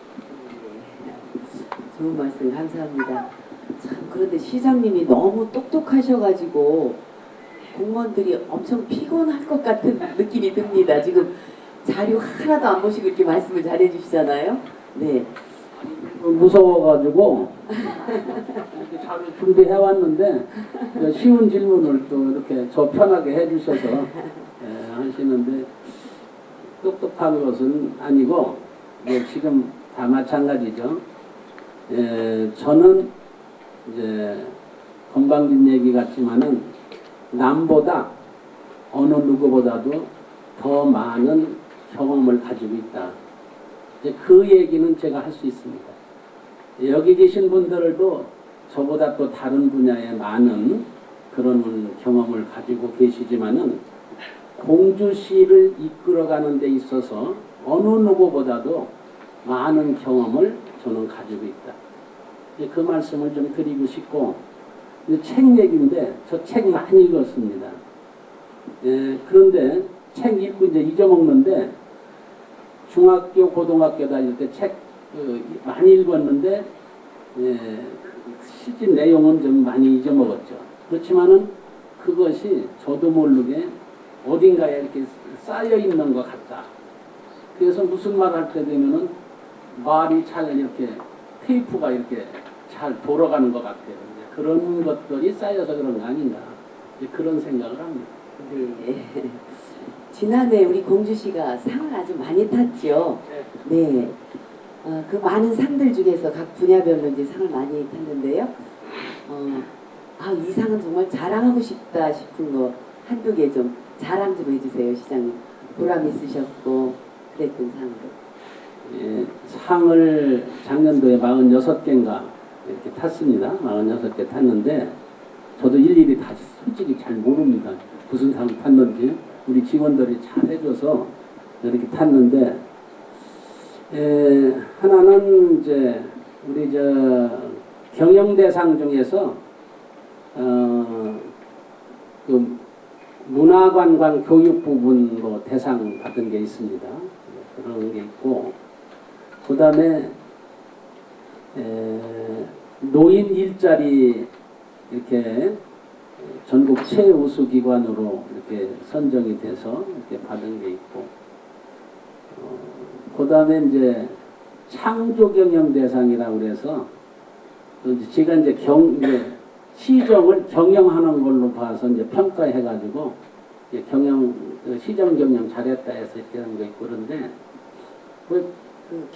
좋은 말씀 감사합니다. 참 그런데 시장님이 너무 똑똑하셔가지고 공무원들이 엄청 피곤할 것 같은 느낌이 듭니다. 지금 자료 하나도 안 보시고 이렇게 말씀을 잘해주시잖아요. 네. 무서워가지고 이렇게 잘 준비해왔는데 쉬운 질문을 또 이렇게 저 편하게 해주셔서 하시는데, 똑똑한 것은 아니고 지금 다 마찬가지죠. 저는 이제 건방진 얘기 같지만은 남보다 어느 누구보다도 더 많은 경험을 가지고 있다. 그 얘기는 제가 할 수 있습니다. 여기 계신 분들도 저보다 또 다른 분야에 많은 그런 경험을 가지고 계시지만은 공주시를 이끌어가는 데 있어서 어느 누구보다도 많은 경험을 저는 가지고 있다. 그 말씀을 좀 드리고 싶고, 책 얘기인데 저 책 많이 읽었습니다. 그런데 책 읽고 이제 잊어먹는데, 중학교, 고등학교 다닐 때 책 많이 읽었는데 실질 내용은 좀 많이 잊어먹었죠. 그렇지만은 그것이 저도 모르게 어딘가에 이렇게 쌓여 있는 것 같다. 그래서 무슨 말 할 때 되면은 말이 잘 이렇게 테이프가 이렇게 잘 돌아가는 것 같아요. 그런 것들이 쌓여서 그런 거 아닌가, 그런 생각을 합니다. 네. 지난해 우리 공주시가 상을 아주 많이 탔죠. 네. 그 많은 상들 중에서 각 분야별로 이제 상을 많이 탔는데요. 이 상은 정말 자랑하고 싶다 싶은 거 한두 개 좀 자랑 좀 해주세요, 시장님. 보람 있으셨고 그랬던 상들. 예, 상을 작년도에 46개인가 이렇게 탔습니다. 46개 탔는데 저도 일일이 다 솔직히 잘 모릅니다. 무슨 상을 탔는지. 우리 직원들이 잘 해줘서 이렇게 탔는데 하나는 이제 우리 경영대상 중에서 그 문화관광 교육 부분으로 대상 받은 게 있습니다. 그런 게 있고 그 다음에 노인 일자리 이렇게 전국 최우수 기관으로 이렇게 선정이 돼서 이렇게 받은 게 있고 그 다음에 이제 창조경영대상이라고 그래서 제가 이제 시정을 경영하는 걸로 봐서 이제 평가해가지고 시정 경영 잘했다 해서 이렇게 하는 거 있고 그런데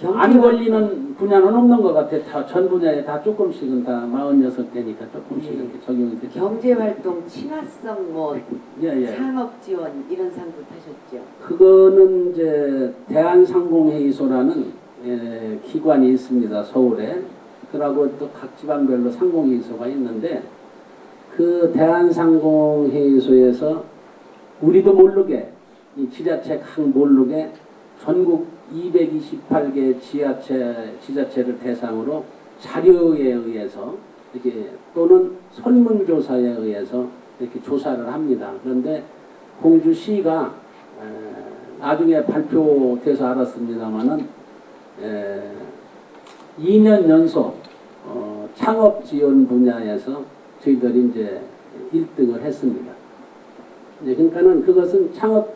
안 걸리는 분야는 없는 것 같아. 다 전 분야에 다 조금씩은 다 46개니까 조금씩 이렇게 적용이 되죠. 경제활동 친화성 예. 산업지원 이런 상도 타셨죠? 그거는 이제 대한상공회의소라는 기관이 있습니다. 서울에. 그러고 또 각 지방별로 상공회의소가 있는데 그 대한상공회의소에서 우리도 모르게 이 지자체 각 모르게 전국 228개 지자체를 대상으로 자료에 의해서 이렇게 또는 설문조사에 의해서 이렇게 조사를 합니다. 그런데 공주시가 나중에 발표돼서 알았습니다만은 2년 연속 창업 지원 분야에서 저희들이 이제 1등을 했습니다. 그러니까는 그것은 창업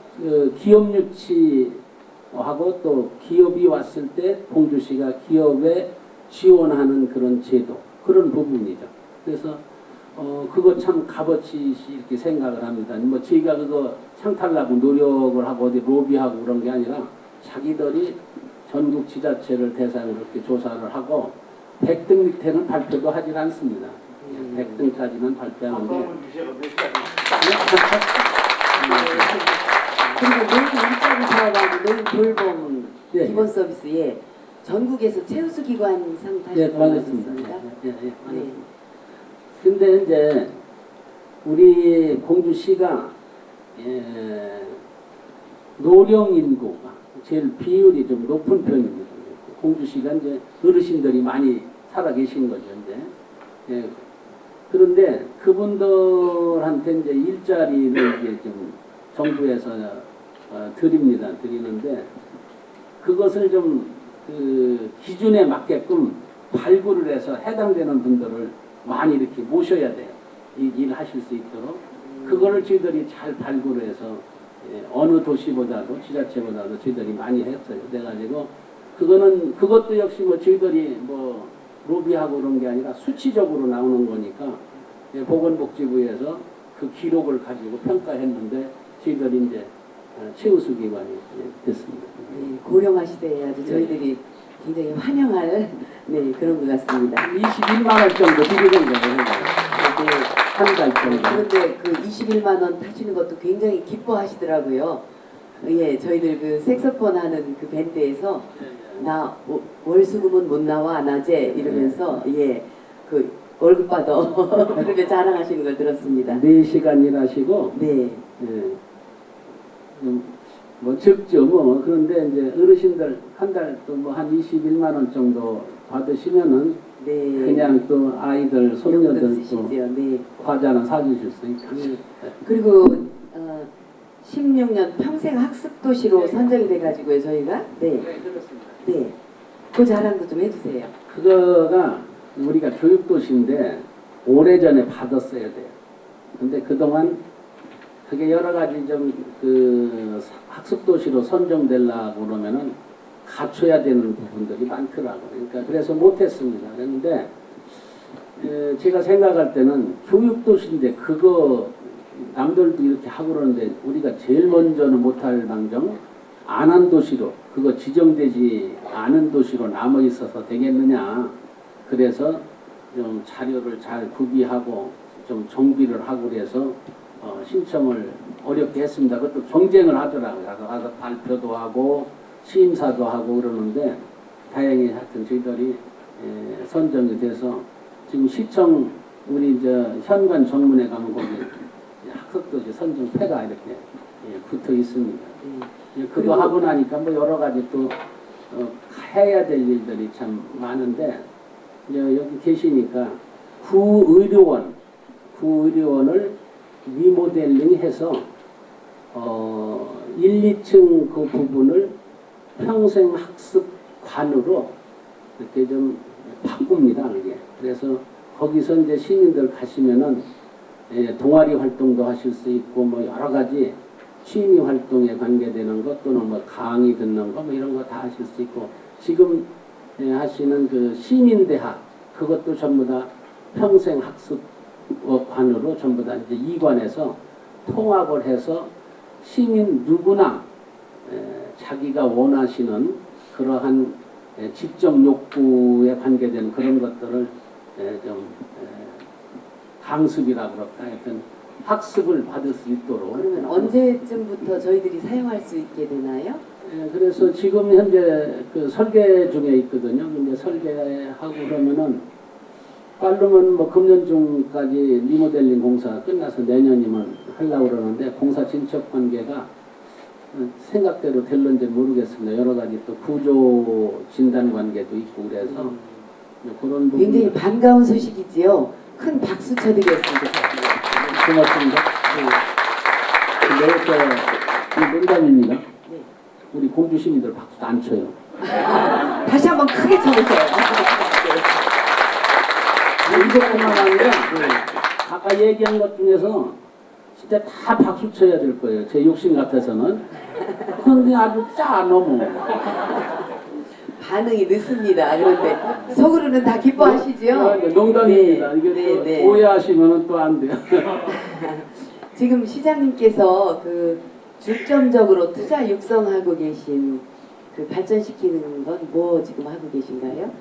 기업 유치하고 또 기업이 왔을 때 공주시가 기업에 지원하는 그런 제도 그런 부분이죠. 그래서 그거 참 값어치 이렇게 생각을 합니다. 뭐 저희가 그거 창탈라고 노력을 하고 어디 로비하고 그런 게 아니라 자기들이 전국 지자체를 대상으로 이렇게 조사를 하고 100등 밑에는 발표도 하질 않습니다. 100등까지는 발표하는데 그리고 노인 일자리 사업하고 노인 돌봄 예. 기본 서비스에 전국에서 최우수 기관 상 예, 타셨다고 맞습니다. 하셨습니다. 네. 근데 이제 우리 공주시가 노령 인구가 제일 비율이 좀 높은 편입니다. 공주시가 이제 어르신들이 많이 살아 계신 거죠, 이제. 예. 그런데 그분들한테 이제 일자리를 이제 좀 정부에서 드리는데 그것을 좀 그 기준에 맞게끔 발굴을 해서 해당되는 분들을 많이 이렇게 모셔야 돼요. 이 일을 하실 수 있도록. 그거를 저희들이 잘 발굴해서 어느 도시보다도 지자체보다도 저희들이 많이 했어요. 그래가지고 그것도 역시 뭐 저희들이 뭐 로비하고 그런 게 아니라 수치적으로 나오는 거니까 보건복지부에서 그 기록을 가지고 평가했는데 저희들이 이제 최우수 기관이 됐습니다. 네, 고령화 시대에 아주 저희들이 굉장히 환영할 그런 것 같습니다. 21만 원 정도 드리는 거예요. 한 달 정도. 그런데 그 21만 원 타시는 것도 굉장히 기뻐하시더라고요. 예, 저희들 그 색소폰 하는 그 밴드에서 나 월수금은 못 나와 낮에 이러면서 그 월급 받아 그렇게 자랑하시는 걸 들었습니다. 4시간 일하시고 네. 뭐 적죠 뭐. 그런데 이제 어르신들 한 달 또 뭐 한 21만 원 정도 받으시면은 그냥 또 아이들 손녀들 또 과자는 사주실 수 있고. 그리고 16년 평생 학습 도시로 선정이 돼가지고요 저희가 그렇습니다. 네. 그 자랑도 좀 해주세요. 그거가 우리가 교육도시인데 오래전에 받았어야 돼요. 근데 그동안 그게 여러 가지 좀 그 학습도시로 선정되려고 그러면은 갖춰야 되는 부분들이 많더라고요. 그러니까 그래서 못했습니다. 그런데 제가 생각할 때는 교육도시인데 그거 남들도 이렇게 하고 그러는데 우리가 제일 먼저는 못할 망정 안 한 도시로 그거 지정되지 않은 도시로 남아 있어서 되겠느냐. 그래서 좀 자료를 잘 구비하고 좀 정비를 하고 그래서 신청을 어렵게 했습니다. 그것도 경쟁을 하더라고요. 가서 발표도 하고 심사도 하고 그러는데 다행히 하여튼 저희들이 선정이 돼서 지금 시청 우리 이제 현관 정문에 가면 거기 학석도시 선정패가 이렇게 붙어 있습니다. 그거 하고 나니까 뭐 여러 가지 또 해야 될 일들이 참 많은데 이제 여기 계시니까 구의료원을 리모델링해서 1, 2층 그 부분을 평생학습관으로 이렇게 좀 바꿉니다. 이게. 그래서 거기서 이제 시민들 가시면은 동아리 활동도 하실 수 있고 뭐 여러 가지 취미 활동에 관계되는 것 또는 뭐 강의 듣는 거 뭐 이런 거 다 하실 수 있고 지금 하시는 그 시민대학 그것도 전부 다 평생학습관으로 전부 다 이제 이관해서 통합을 해서 시민 누구나 자기가 원하시는 그러한 지적 욕구에 관계되는 그런 것들을 좀 강습이라 그럴까 하여튼 학습을 받을 수 있도록. 그러면 언제쯤부터 저희들이 사용할 수 있게 되나요? 그래서 지금 현재 그 설계 중에 있거든요. 근데 설계하고 그러면은 빠르면 뭐 금년 중까지 리모델링 공사 끝나서 내년이면 하려고 그러는데 공사 진척 관계가 생각대로 될런지 모르겠습니다. 여러 가지 또 구조 진단 관계도 있고 그래서 그런 부분 굉장히 반가운 소식이지요. 큰 박수 쳐드리겠습니다. 고맙습니다. 네, 이 농담입니다. 네. 우리 공주 시민들 박수도 안 쳐요. 다시 한번 크게 쳐보세요. 이것뿐만 아니라 아까 얘기한 것 중에서 진짜 다 박수 쳐야 될 거예요. 제 욕심 같아서는. 그런데 아주 너무. 반응이 늦습니다. 그런데 속으로는 다 기뻐하시죠? 농담입니다. 네, 이게 네, 또 네. 오해하시면 또 안 돼요. 지금 시장님께서 그 중점적으로 투자 육성하고 계신 그 발전시키는 건 뭐 지금 하고 계신가요?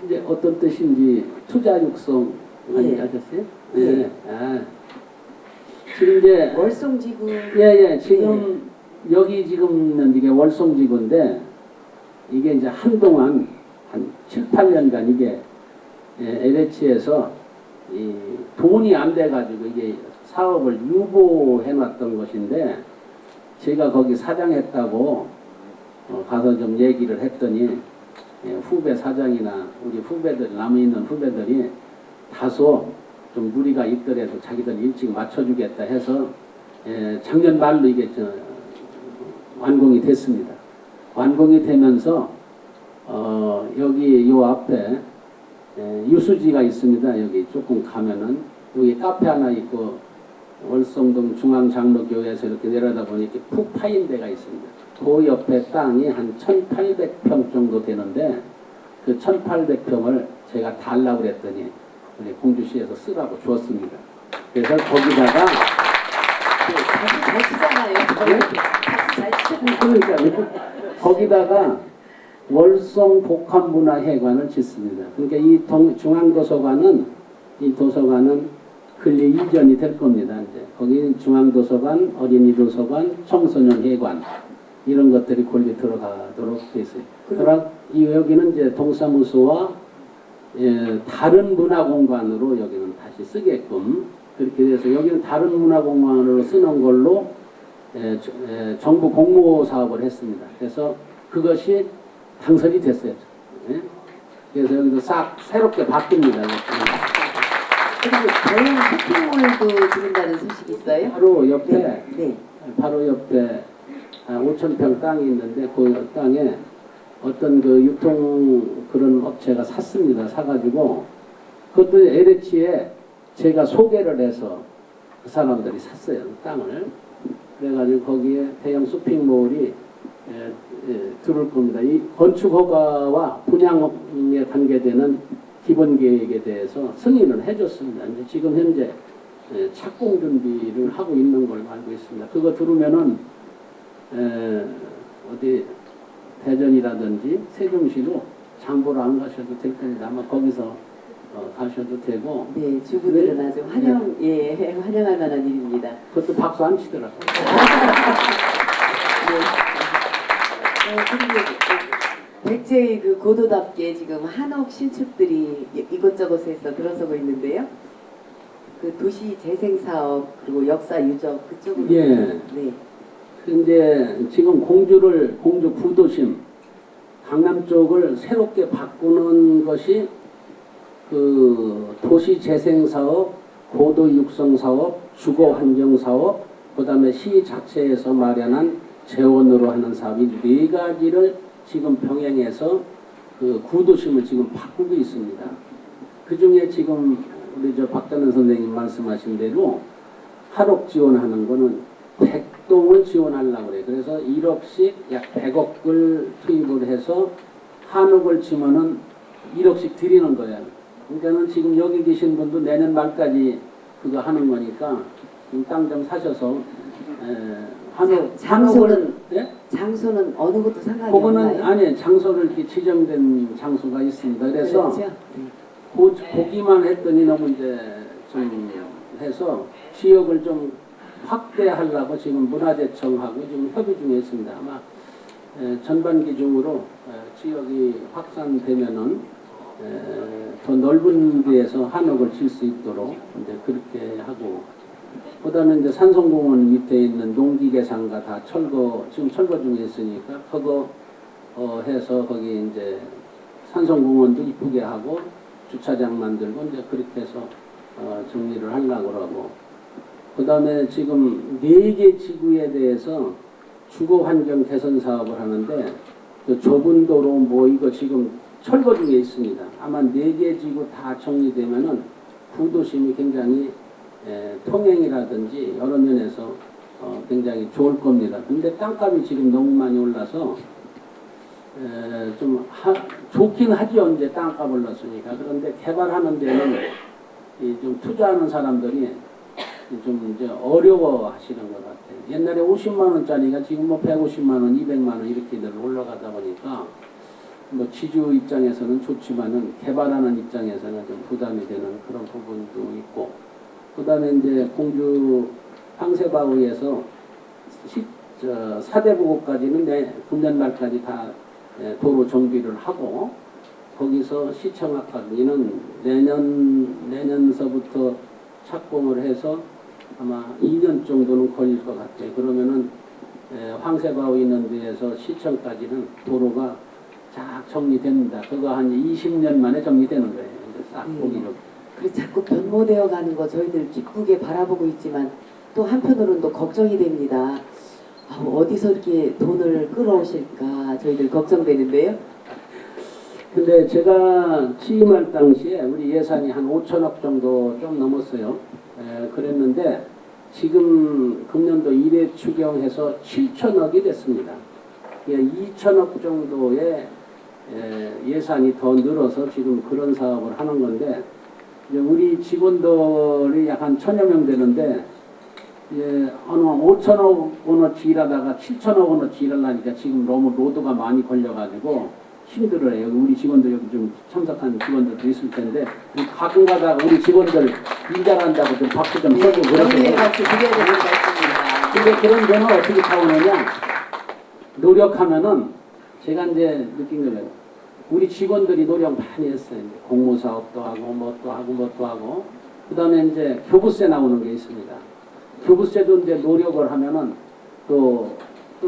이제 어떤 뜻인지 투자 육성 예. 하셨어요? 예. 지금 이제 월송지구. 지금 여기 지금은 이게 월송지구인데 이게 이제 한동안 한 7, 8년간 이게 LH에서 이 돈이 안 돼가지고 이게 사업을 유보해놨던 것인데 제가 거기 사장했다고 가서 좀 얘기를 했더니 후배 사장이나 우리 후배들 남아있는 후배들이 다소 좀 무리가 있더라도 자기들 일찍 맞춰주겠다 해서 작년 말로 이게 완공이 됐습니다. 완공이 되면서 여기 요 앞에 유수지가 있습니다. 여기 조금 가면은 여기 카페 하나 있고 월성동 중앙장로교회에서 이렇게 내려다 보니 이렇게 푹 파인 데가 있습니다. 그 옆에 땅이 한 1,800평 정도 되는데 그 1,800평을 제가 달라고 그랬더니 우리 공주시에서 쓰라고 주었습니다. 그래서 거기다가 박수 잘 치잖아요. 박수 잘 치잖아요. 그러니까 거기다가 월성 복합문화회관을 짓습니다. 그러니까 이 중앙도서관은 이 도서관은 근래 이전이 될 겁니다. 이제 거기 중앙도서관, 어린이도서관, 청소년회관 이런 것들이 권리 들어가도록 돼 있어요. 그러나 여기는 이제 동사무소와 다른 문화공간으로 여기는 다시 쓰게끔 그렇게 돼서 여기는 다른 문화공간으로 쓰는 걸로 정부 공모 사업을 했습니다. 그래서 그것이 당선이 됐어요. 그래서 여기도 싹 새롭게 바뀝니다. 그리고 대형 쇼핑몰도 들은다는 소식이 있어요? 바로 옆에 네. 바로 옆에 5,000평 땅이 있는데 그 땅에 어떤 그 유통 그런 업체가 샀습니다. 사가지고 그것도 LH에 제가 소개를 해서 그 사람들이 샀어요. 땅을. 그래가지고 거기에 대형 쇼핑몰이 들어올 겁니다. 이 건축 허가와 분양에 관계되는 기본 계획에 대해서 승인을 해줬습니다. 이제 지금 현재 착공 준비를 하고 있는 걸로 알고 있습니다. 그거 들으면은 어디 대전이라든지 세종시로 장보러 안 가셔도 될 겁니다. 아마 거기서 가셔도 되고. 네, 주부들은 아주 환영할 만한 일입니다. 그것도 박수 안 치더라고요. 그리고 백제의 그 고도답게 지금 한옥 신축들이 이곳저곳에서 들어서고 있는데요. 그 도시 재생 사업 그리고 역사 유적 그쪽으로. 예. 네. 근데 지금 공주 구도심 강남 쪽을 새롭게 바꾸는 것이 그 도시 재생 사업, 고도 육성 사업, 주거 환경 사업, 그다음에 시 자체에서 마련한 재원으로 하는 사업이 네 가지를 지금 병행해서 그 구도심을 지금 바꾸고 있습니다. 그 중에 지금 우리 저 박전원 선생님 말씀하신 대로 한옥 지원하는 거는 100동을 지원하려고 그래요. 그래서 1억씩 약 100억을 투입을 해서 한옥을 지면은 1억씩 드리는 거예요. 그러니까는 지금 여기 계신 분도 내년 말까지 그거 하는 거니까 땅 좀 사셔서 장소는 예? 장소는 어느 것도 상관이 그거는 없나요? 아니 장소를 이렇게 지정된 장소가 있습니다. 그래서 그렇죠? 보기만 했더니 너무 이제 좀 해서 지역을 좀 확대하려고 지금 문화재청하고 지금 협의 중에 있습니다. 아마 전반기 중으로 지역이 확산되면은 더 넓은 데에서 한옥을 질 수 있도록 이제 그렇게 하고, 그다음에 이제 산성공원 밑에 있는 농기계상가 다 지금 철거 중에 있으니까 그거 해서 거기 이제 산성공원도 이쁘게 하고 주차장 만들고 이제 그렇게 해서 정리를 하려고 하고, 그다음에 지금 4개 지구에 대해서 주거 환경 개선 사업을 하는데 그 좁은 도로 뭐 이거 지금 철거 중에 있습니다. 아마 4개 지구 다 정리되면은 구도심이 굉장히 통행이라든지 여러 면에서 굉장히 좋을 겁니다. 근데 땅값이 지금 너무 많이 올라서 좀 좋긴 하죠. 이제 땅값 올랐으니까. 그런데 개발하는 데는 좀 투자하는 사람들이 좀 이제 어려워 하시는 것 같아요. 옛날에 50만 원짜리가 지금 뭐 150만 원, 200만 원 이렇게들 올라가다 보니까 뭐 지주 입장에서는 좋지만은 개발하는 입장에서는 좀 부담이 되는 그런 부분도 있고, 그다음에 이제 공주 황새바위에서 4대 보고까지는 금년 말까지 다 도로 정비를 하고, 거기서 시청 아카데미는 내년서부터 착공을 해서 아마 2년 정도는 걸릴 것 같아요. 그러면은 황새바위 있는 데에서 시청까지는 도로가 쫙 정리됩니다. 그거 한 20년 만에 정리되는 거예요. 싹 보기로. 그래서 자꾸 변모되어 가는 거 저희들 기쁘게 바라보고 있지만 또 한편으로는 또 걱정이 됩니다. 어디서 이렇게 돈을 끌어오실까 저희들 걱정되는데요. 근데 제가 취임할 당시에 우리 예산이 한 5천억 정도 좀 넘었어요. 그랬는데 지금 금년도 1회 추경해서 7천억이 됐습니다. 2천억 정도의 예산이 더 늘어서 지금 그런 사업을 하는 건데, 이제 우리 직원들이 약 한 1,000여 명 되는데 어느 5천억 원어치 일하다가 7천억 원어치 일하려니까 지금 너무 로드가 많이 걸려가지고 힘들어요. 우리 직원들 여기 좀 참석한 직원들도 있을 텐데 가끔 가다가 우리 직원들 일 잘한다고 좀 박수 좀 써주고 그러세요. 명예의 박수 드려야 되는 것 같습니다. 근데 그런 데는 어떻게 타오느냐, 노력하면은 제가 이제 느낀 거예요. 우리 직원들이 노력 많이 했어요. 공모 사업도 하고 뭣도 하고 그 다음에 이제 교부세 나오는 게 있습니다. 교부세도 이제 노력을 하면은 또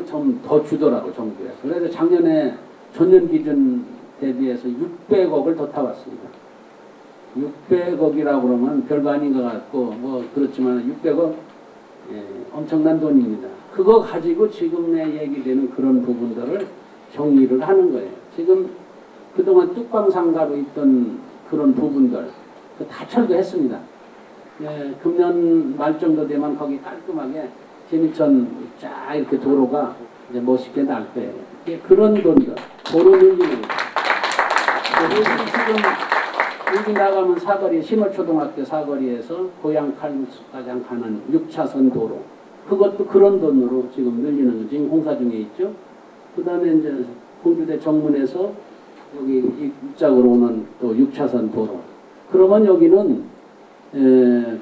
좀 더 주더라고 정부에. 그래서 작년에 전년 기준 대비해서 600억을 더 타왔습니다. 600억이라고 그러면 별거 아닌 것 같고 뭐 그렇지만 600억 엄청난 돈입니다. 그거 가지고 지금에 얘기되는 그런 부분들을 정리를 하는 거예요. 지금 그동안 뚝방상가로 있던 그런 부분들 다 철거했습니다. 금년 말 정도 되면 거기 깔끔하게 재미천 쫙 이렇게 도로가 이제 멋있게 날 거예요. 그런 돈들, 도로 늘리는 거. 요즘 지나가면 사거리 심월초등학교 사거리에서 고양 칼국수가장 가는 6차선 도로 그것도 그런 돈으로 지금 늘리는 거 지금 공사 중에 있죠. 그 다음에 이제 공주대 정문에서 여기 입장으로 오는 또 6차선 도로. 그러면 여기는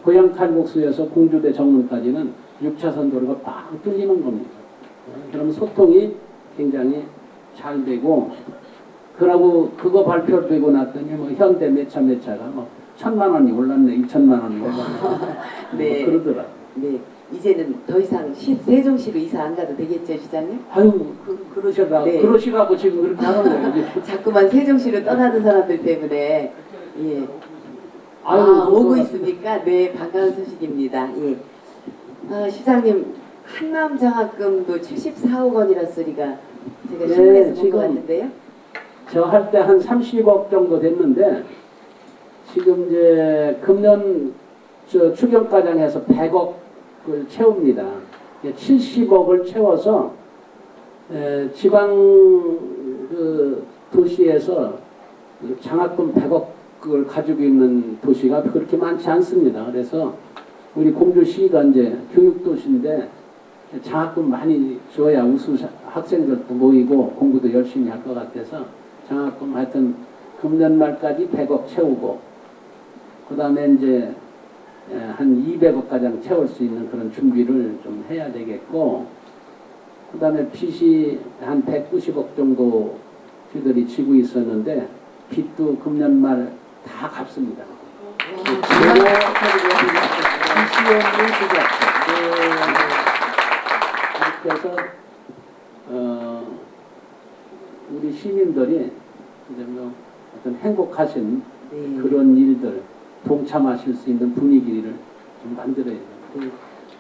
고양 칼국수에서 공주대 정문까지는 6차선 도로가 빡 뚫리는 겁니다. 그럼 소통이 굉장히 잘 되고, 그러고 그거 발표되고 났더니 뭐 현대 몇 차가 뭐 1,000만 원이 올랐네, 2,000만 원이 올랐네. 네. 뭐 그러더라. 네. 이제는 더 이상 세종시로 이사 안 가도 되겠죠, 시장님? 아유, 그러시라고, 네. 그러시라고 지금 그렇게 하는 거예요. 자꾸만 세종시로 떠나는 사람들 때문에 예. 아유, 오고 있습니까? 네, 반가운 소식입니다. 예. 시장님 한마음 장학금도 74억 원이라 소리가 제가 네, 신문에서 본 것 지금 같은데요. 저 할 때 한 30억 정도 됐는데 지금 이제 금년 저 추경과장해서 100억을 채웁니다. 70억을 채워서 지방 그 도시에서 장학금 100억을 가지고 있는 도시가 그렇게 많지 않습니다. 그래서 우리 공주시가 이제 교육도시인데 장학금 많이 줘야 우수 학생들도 모이고 공부도 열심히 할 것 같아서 장학금 하여튼 금년 말까지 100억 채우고 그 다음에 이제 한 200억 가량 채울 수 있는 그런 준비를 좀 해야 되겠고 그 다음에 빚이 한 190억 정도 저희들이 지고 있었는데 빚도 금년 말 다 갚습니다. 시원을 그래서 우리 시민들이 이제 뭐 어떤 행복하신 네. 그런 일들 동참하실 수 있는 분위기를 좀 만들어야 돼요.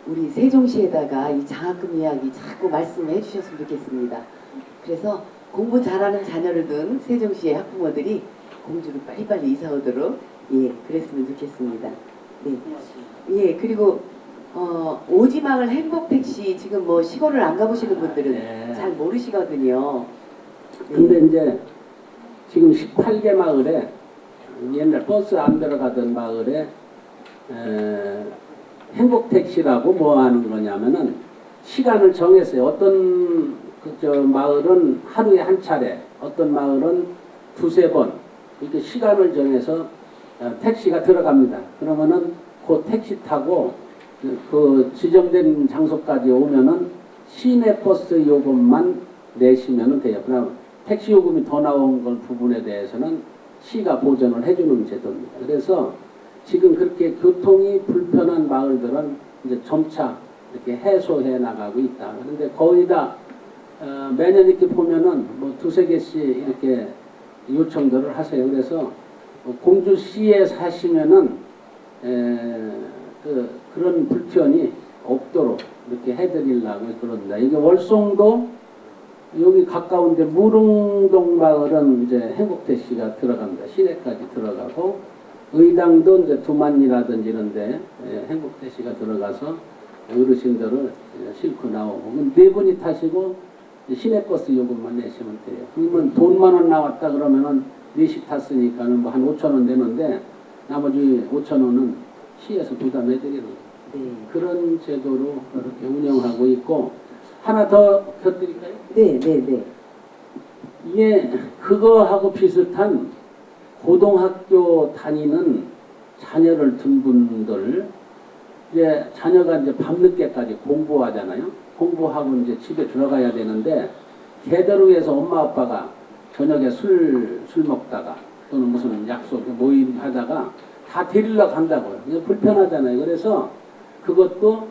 우리 세종시에다가 이 장학금 이야기 자꾸 말씀해 주셨으면 좋겠습니다. 그래서 공부 잘하는 자녀를 둔 세종시의 학부모들이 공주로 빨리빨리 이사 오도록 예, 그랬으면 좋겠습니다. 네. 예, 그리고 오지마을 행복택시 지금 뭐 시골을 안 가보시는 분들은 네. 잘 모르시거든요. 네. 근데 이제 지금 18개 마을에 옛날 버스 안 들어가던 마을에 행복택시라고 뭐 하는 거냐면은 시간을 정했어요. 어떤 저 마을은 하루에 한 차례, 어떤 마을은 두세 번 이렇게 시간을 정해서 택시가 들어갑니다. 그러면은 그 택시 타고 그 지정된 장소까지 오면은 시내 버스 요금만 내시면 돼요. 그럼 택시 요금이 더 나온 걸 부분에 대해서는 시가 보전을 해주는 제도입니다. 그래서 지금 그렇게 교통이 불편한 마을들은 이제 점차 이렇게 해소해 나가고 있다. 그런데 거의 다 매년 이렇게 보면은 뭐 두세 개씩 이렇게 요청들을 하세요. 그래서 공주시에 사시면은 그런 불편이 없도록 이렇게 해드리려고 그런다. 이게 월송도 여기 가까운데 무릉동 마을은 이제 행복택시가 들어갑니다. 시내까지 들어가고 의당도 이제 두만리라든지 이런데 행복택시가 들어가서 어르신들을 싣고 나오고 네 분이 타시고 시내버스 요금만 내시면 돼요. 그러면 돈만 원 나왔다 그러면은 4시 탔으니까는 뭐 한 5천 원 내는데 나머지 5천 원은 시에서 부담해드리는 거예요. 네. 그런 제도로 그렇게 운영하고 있고 하나 더 곁드릴까요? 네, 네, 네. 이게 그거하고 비슷한 고등학교 다니는 자녀를 둔 분들 이제 자녀가 이제 밤늦게까지 공부하잖아요. 공부하고 이제 집에 들어가야 되는데 걔들을 위해서 엄마 아빠가 저녁에 술 먹다가 또는 무슨 약속 모임 하다가 다 데리러 간다고요. 이게 불편하잖아요. 그래서 그것도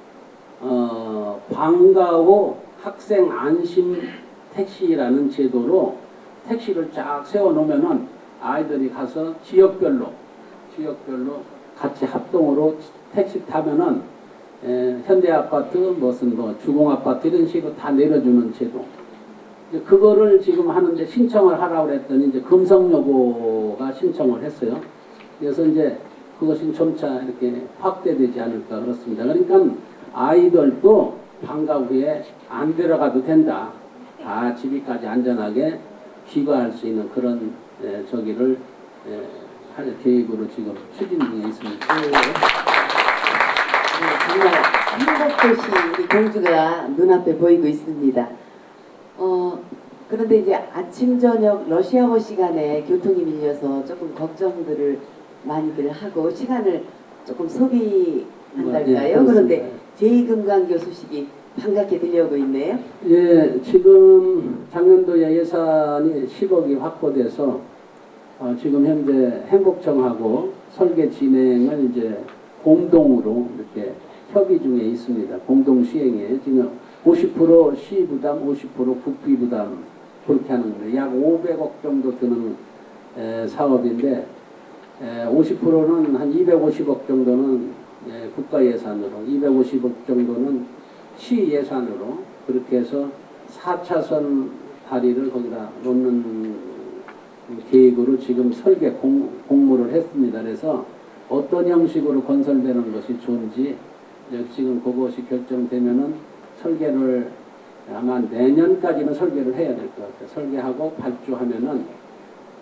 방과후 학생 안심 택시라는 제도로 택시를 쫙 세워놓으면은 아이들이 가서 지역별로 같이 합동으로 택시 타면은 현대아파트 무슨 뭐 주공아파트 이런 식으로 다 내려주는 제도. 이제 그거를 지금 하는데 신청을 하라고 그랬더니 이제 금성여고가 신청을 했어요. 그래서 이제 그것이 점차 이렇게 확대되지 않을까 그렇습니다. 그러니까 아이들도 방과 후에 안 들어가도 된다. 다 집이까지 안전하게 귀가할 수 있는 그런 저기를 할 계획으로 지금 추진 중에 있습니다. 네. 정말 행복도시 우리 공주가 눈앞에 보이고 있습니다. 그런데 이제 아침 저녁 러시아워 시간에 교통이 밀려서 조금 걱정들을 많이들 하고 시간을 조금 소비한달까요? 그런데 제2금강교 소식이 반갑게 들려오고 있네요. 예, 지금 작년도에 예산이 10억이 확보돼서 지금 현재 행복청하고 설계 진행을 이제 공동으로 이렇게 협의 중에 있습니다. 공동 시행에 지금 50% 시 부담, 50% 국비 부담 그렇게 하는 거예요. 약 500억 정도 드는 사업인데 50%는 한 250억 정도는 국가 예산으로, 250억 정도는 시 예산으로 그렇게 해서 4차선 다리를 거기다 놓는 계획으로 지금 설계 공모를 했습니다. 그래서 어떤 형식으로 건설되는 것이 좋은지 지금 그것이 결정되면은 설계를 아마 내년까지는 설계를 해야 될 것 같아요. 설계하고 발주하면은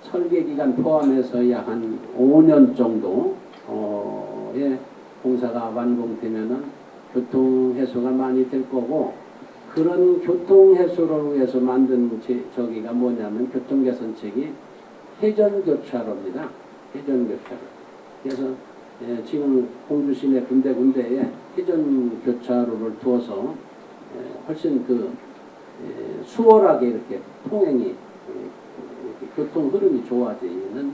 설계 기간 포함해서 약 한 5년 정도의 공사가 완공되면은 교통 해소가 많이 될 거고, 그런 교통 해소를 위해서 만든 저기가 뭐냐면 교통 개선책이 회전 교차로입니다. 회전 교차로. 그래서 지금 공주 시내 군데군데에 회전 교차로를 두어서 훨씬 수월하게 이렇게 통행이 이렇게 교통 흐름이 좋아지는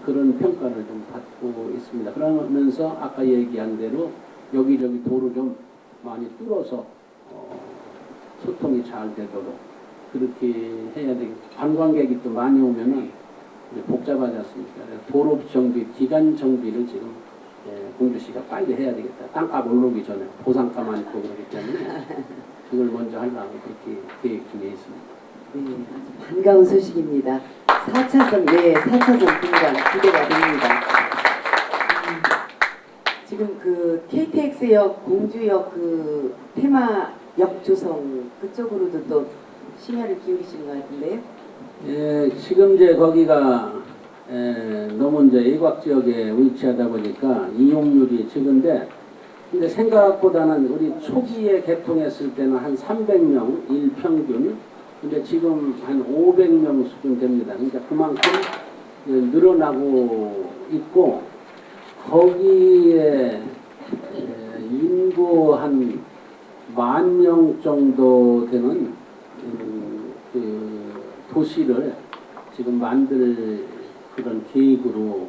그런 평가를 좀 받고 있습니다. 그러면서 아까 얘기한 대로 여기저기 도로 좀 많이 뚫어서 소통이 잘 되도록 그렇게 해야 되겠죠. 관광객이 또 많이 오면은 복잡하지 않습니까? 도로 정비, 기간 정비를 지금 공주시가 빨리 해야 되겠다. 땅값 오르기 전에 보상가만 있고 그러기 때문에 그걸 먼저 하려고 그렇게 계획 중에 있습니다. 네, 아주 반가운 소식입니다. 4차선, 4차선 분간 기대가 됩니다. 지금 그 KTX역, 공주역 그 테마역 조성 그쪽으로도 또 심혈을 기울이시는 것 같은데요? 예, 지금 이제 거기가 너무 이제 외곽 지역에 위치하다 보니까 이용률이 적은데, 근데 생각보다는 우리 초기에 개통했을 때는 한 300명 일평균, 근데 지금 한 500명 수준 됩니다. 그러니까 그만큼 늘어나고 있고, 거기에 인구 한 10,000명 정도 되는 그 도시를 지금 만들 그런 계획으로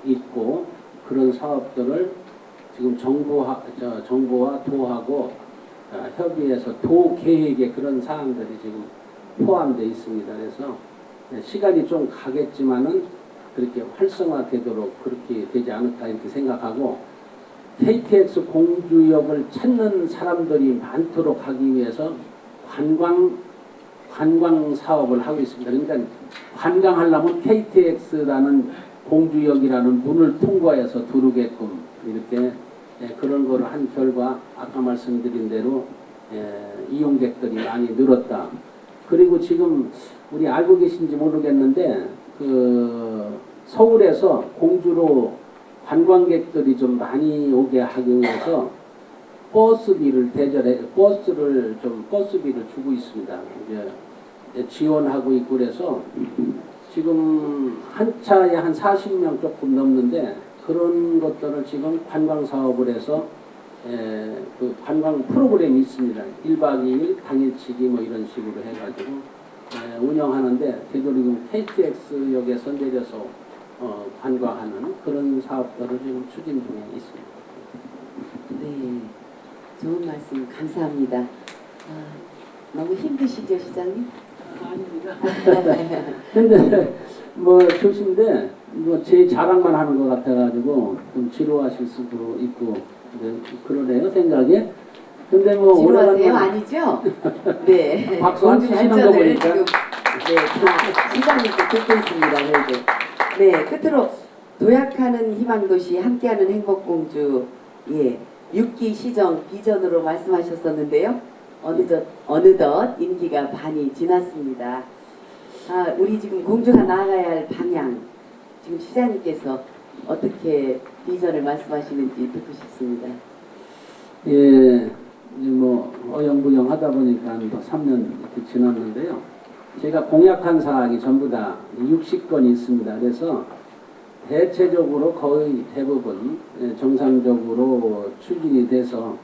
있고, 그런 사업들을 지금 정부와 도하고 협의해서 도 계획에 그런 사항들이 지금 포함되어 있습니다. 그래서 시간이 좀 가겠지만은 그렇게 활성화되도록 그렇게 되지 않을까 이렇게 생각하고, KTX 공주역을 찾는 사람들이 많도록 하기 위해서 관광 사업을 하고 있습니다. 그러니까 관광하려면 KTX라는 공주역이라는 문을 통과해서 들어오게끔 이렇게 그런 거를 한 결과 아까 말씀드린 대로 이용객들이 많이 늘었다. 그리고 지금 우리 알고 계신지 모르겠는데 그 서울에서 공주로 관광객들이 좀 많이 오게 하기 위해서 버스비를 주고 있습니다. 이제 지원하고 있고 그래서 지금 한 차에 한 40명 조금 넘는데, 그런 것들을 지금 관광 사업을 해서 그 관광 프로그램이 있습니다. 1박 2일 당일치기 뭐 이런 식으로 해가지고 운영하는데, 되도록이면 KTX역에서 내려서 관광하는 그런 사업들을 지금 추진 중에 있습니다. 네, 좋은 말씀 감사합니다. 너무 힘드시죠, 시장님? 아닙니다. 근데 뭐 좋으신데 뭐 제 자랑만 하는 것 같아가지고 좀 지루하실 수도 있고 그러네요 생각에. 근데 뭐 지루하세요? 아니죠? 네. 박수 안 치시는 거 보니까. 지금 다 시장님도 듣고 있습니다. 네, 끝으로 도약하는 희망도시 함께하는 행복공주 6기 시정 비전으로 말씀하셨었는데요. 어느덧 임기가 반이 지났습니다. 우리 지금 공주가 나아가야 할 방향, 지금 시장님께서 어떻게 비전을 말씀하시는지 듣고 싶습니다. 예, 이제 뭐 어영부영 하다 보니까 뭐 3년 이렇게 지났는데요. 제가 공약한 사항이 전부 다 60건이 있습니다. 그래서 대체적으로 거의 대부분 정상적으로 추진이 돼서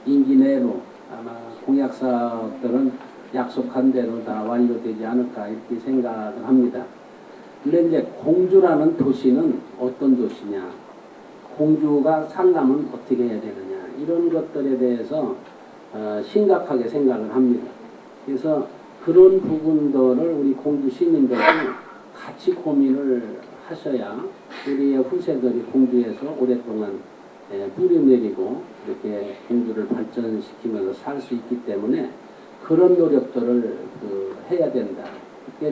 임기 내로 아마 공약 사업들은 약속한 대로 다 완료되지 않을까 이렇게 생각을 합니다. 근데 이제 공주라는 도시는 어떤 도시냐, 공주가 살려면 어떻게 해야 되느냐, 이런 것들에 대해서 심각하게 생각을 합니다. 그래서 그런 부분들을 우리 공주 시민들이 같이 고민을 하셔야 우리의 후세들이 공주에서 오랫동안 뿌리내리고 이렇게 공주를 발전시키면서 살 수 있기 때문에 그런 노력들을 해야 된다.